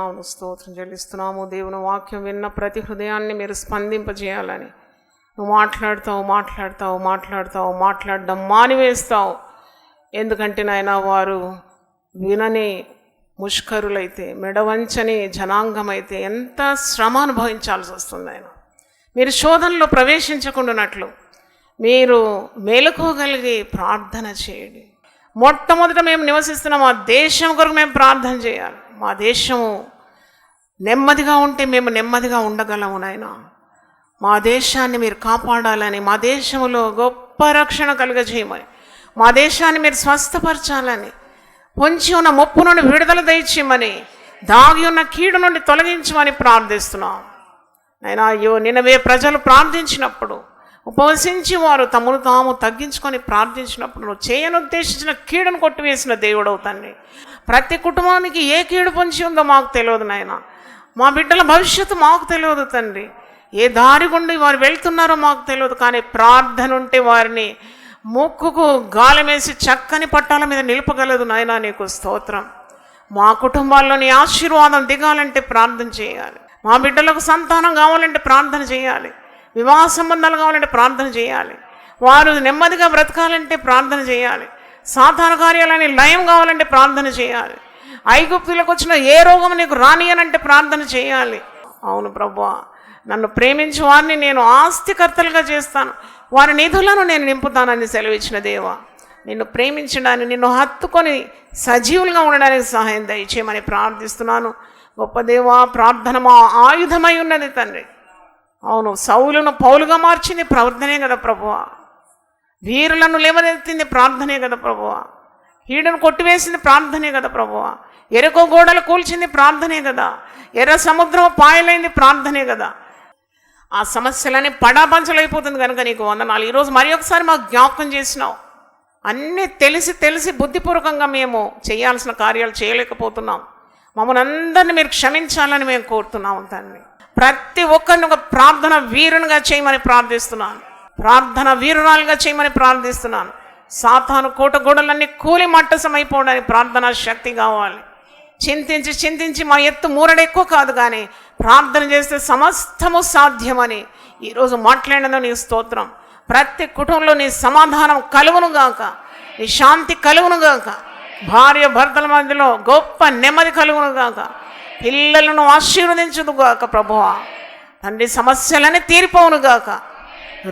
అవును, స్తోత్రం చెల్లిస్తున్నాము. దేవుని వాక్యం విన్న ప్రతి హృదయాన్ని మీరు స్పందింపజేయాలని. నువ్వు మాట్లాడడం మానివేస్తావు. ఎందుకంటే నాయన వారు వినని ముష్కరులైతే, మెడవంచని జనాంగమైతే ఎంత శ్రమ అనుభవించాల్సి వస్తుంది. ఆయన మీరు శోధనలో ప్రవేశించకుండానట్లు మీరు మేలుకోగలిగి ప్రార్థన చేయండి. మొట్టమొదట మేము నివసిస్తున్న మా దేశం కొరకు మేము ప్రార్థన చేయాలి. మా దేశము నెమ్మదిగా ఉంటే మేము నెమ్మదిగా ఉండగలము నాయన. మా దేశాన్ని మీరు కాపాడాలని, మా దేశంలో గొప్ప రక్షణ కలుగజేయమని, మా దేశాన్ని మీరు స్వస్థపరచాలని, పొంచి ఉన్న ముప్పు నుండి విడుదల దయచేయమని, దాగి ఉన్న కీడు నుండి తొలగించమని ప్రార్థిస్తున్నాం. అయినా అయ్యో, నిన్నవే ప్రజలు ప్రార్థించినప్పుడు, ఉపవసించి వారు తమను తాము తగ్గించుకొని ప్రార్థించినప్పుడు నువ్వు చేయనుద్దేశించిన కీడును కొట్టివేసిన దేవుడవు తండ్రి. ప్రతి కుటుంబానికి ఏ కీడు పొంచి ఉందో మాకు తెలియదు నాయన. మా బిడ్డల భవిష్యత్తు మాకు తెలియదు తండ్రి. ఏ దారి గుండి వారు వెళ్తున్నారో మాకు తెలియదు. కానీ ప్రార్థన ఉంటే వారిని ముక్కుకు గాలమేసి చక్కని పట్టాల మీద నిలపగలదు నాయన. నీకు స్తోత్రం. మా కుటుంబాల్లో నీ ఆశీర్వాదం దిగాలంటే ప్రార్థన చేయాలి. మా బిడ్డలకు సంతానం కావాలంటే ప్రార్థన చేయాలి. వివాహ సంబంధాలు కావాలంటే ప్రార్థన చేయాలి. వారు నెమ్మదిగా బ్రతకాలంటే ప్రార్థన చేయాలి. సాధారణ కార్యాలని లయం కావాలంటే ప్రార్థన చేయాలి. ఐగుప్తులకు వచ్చిన ఏ రోగం నీకు రానియనంటే ప్రార్థన చేయాలి. అవును ప్రభువా, నన్ను ప్రేమించి వారిని నేను ఆస్తికర్తలుగా చేస్తాను, వారి నిధులను నేను నింపుతానని సెలవిచ్చిన దేవా, నిన్ను ప్రేమించడానికి, నిన్ను హత్తుకొని సజీవులుగా ఉండడానికి సహాయం దయచేయమని ప్రార్థిస్తున్నాను. గొప్ప దేవా, ప్రార్థన మా ఆయుధమై ఉన్నది తండ్రి. అవును, సౌలును పౌలుగా మార్చింది ప్రార్థనే కదా ప్రభువా. వీరులను లేవనెత్తింది ప్రార్థనే కదా ప్రభువా. హీడును కొట్టివేసింది ప్రార్థనే కదా ప్రభువా. ఎరుకో గోడలు కూల్చింది ప్రార్థనే కదా. ఎర్ర సముద్రం పాయలైంది ప్రార్థనే కదా. ఆ సమస్యలని పడాపంచలైపోతుంది కనుక నీకు వందనాలు. ఈరోజు మరి ఒకసారి మాకు జ్ఞాపకం చేసినావు. అన్నీ తెలిసి బుద్ధిపూర్వకంగా మేము చేయాల్సిన కార్యాలు చేయలేకపోతున్నాం. మమ్మల్ని అందరినీ మీరు క్షమించాలని మేము కోరుతున్నాము తండ్రి. ప్రతి ఒక్కరిని ఒక ప్రార్థన వీరునిగా చేయమని ప్రార్థిస్తున్నాను. ప్రార్థన వీరురాలుగా చేయమని ప్రార్థిస్తున్నాను. సాతాను కోట గోడలన్నీ కూలి మట్టసమైపోవడానికి ప్రార్థనా శక్తి కావాలి. చింతించి మా ఎత్తు మూరడు ఎక్కువ కాదు, కానీ ప్రార్థన చేస్తే సమస్తము సాధ్యమని ఈరోజు మాట్లాడినందుకు నీకు స్తోత్రం. ప్రతి కుటుంబంలో నీ సమాధానం కలుగునుగాక, నీ శాంతి కలుగునుగాక, భార్య భర్తల మధ్యలో గొప్ప నెమ్మది కలుగునుగాక, పిల్లలను ఆశీర్వదించుదుగాక ప్రభువా. తండ్రి, సమస్యలన్నీ తీరిపోవునుగాక,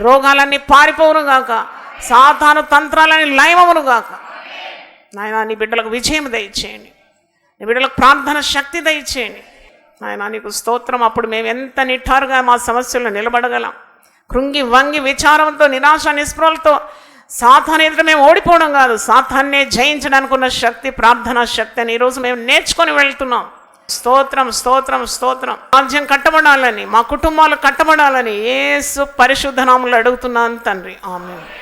రోగాలన్నీ పారిపోవునుగాక, సాతాను తంత్రాలని లయమవునుగాక. నాయనా, నీ బిడ్డలకు విజయం దయచేయండి, నీ బిడ్డలకు ప్రార్థన శక్తి దయచేయండి. నాయనా, నీకు స్తోత్రం. అప్పుడు మేము ఎంత నిఠారుగా మా సమస్యలను నిలబడగలం. కృంగి వంగి విచారంతో నిరాశ నిస్పృహలతో సాతాను ఎదుట మేము ఓడిపోవడం కాదు, సాతాన్నే జయించడానికి ఉన్న శక్తి ప్రార్థనా శక్తి అని ఈరోజు మేము నేర్చుకొని వెళ్తున్నాం. స్తోత్రం స్తోత్రం స్తోత్రం. రాజ్యం కట్టబడాలని, మా కుటుంబాలు కట్టబడాలని యేసు పరిశుద్ధ నామములో అడుగుతున్నాను తండ్రి. ఆమేన్.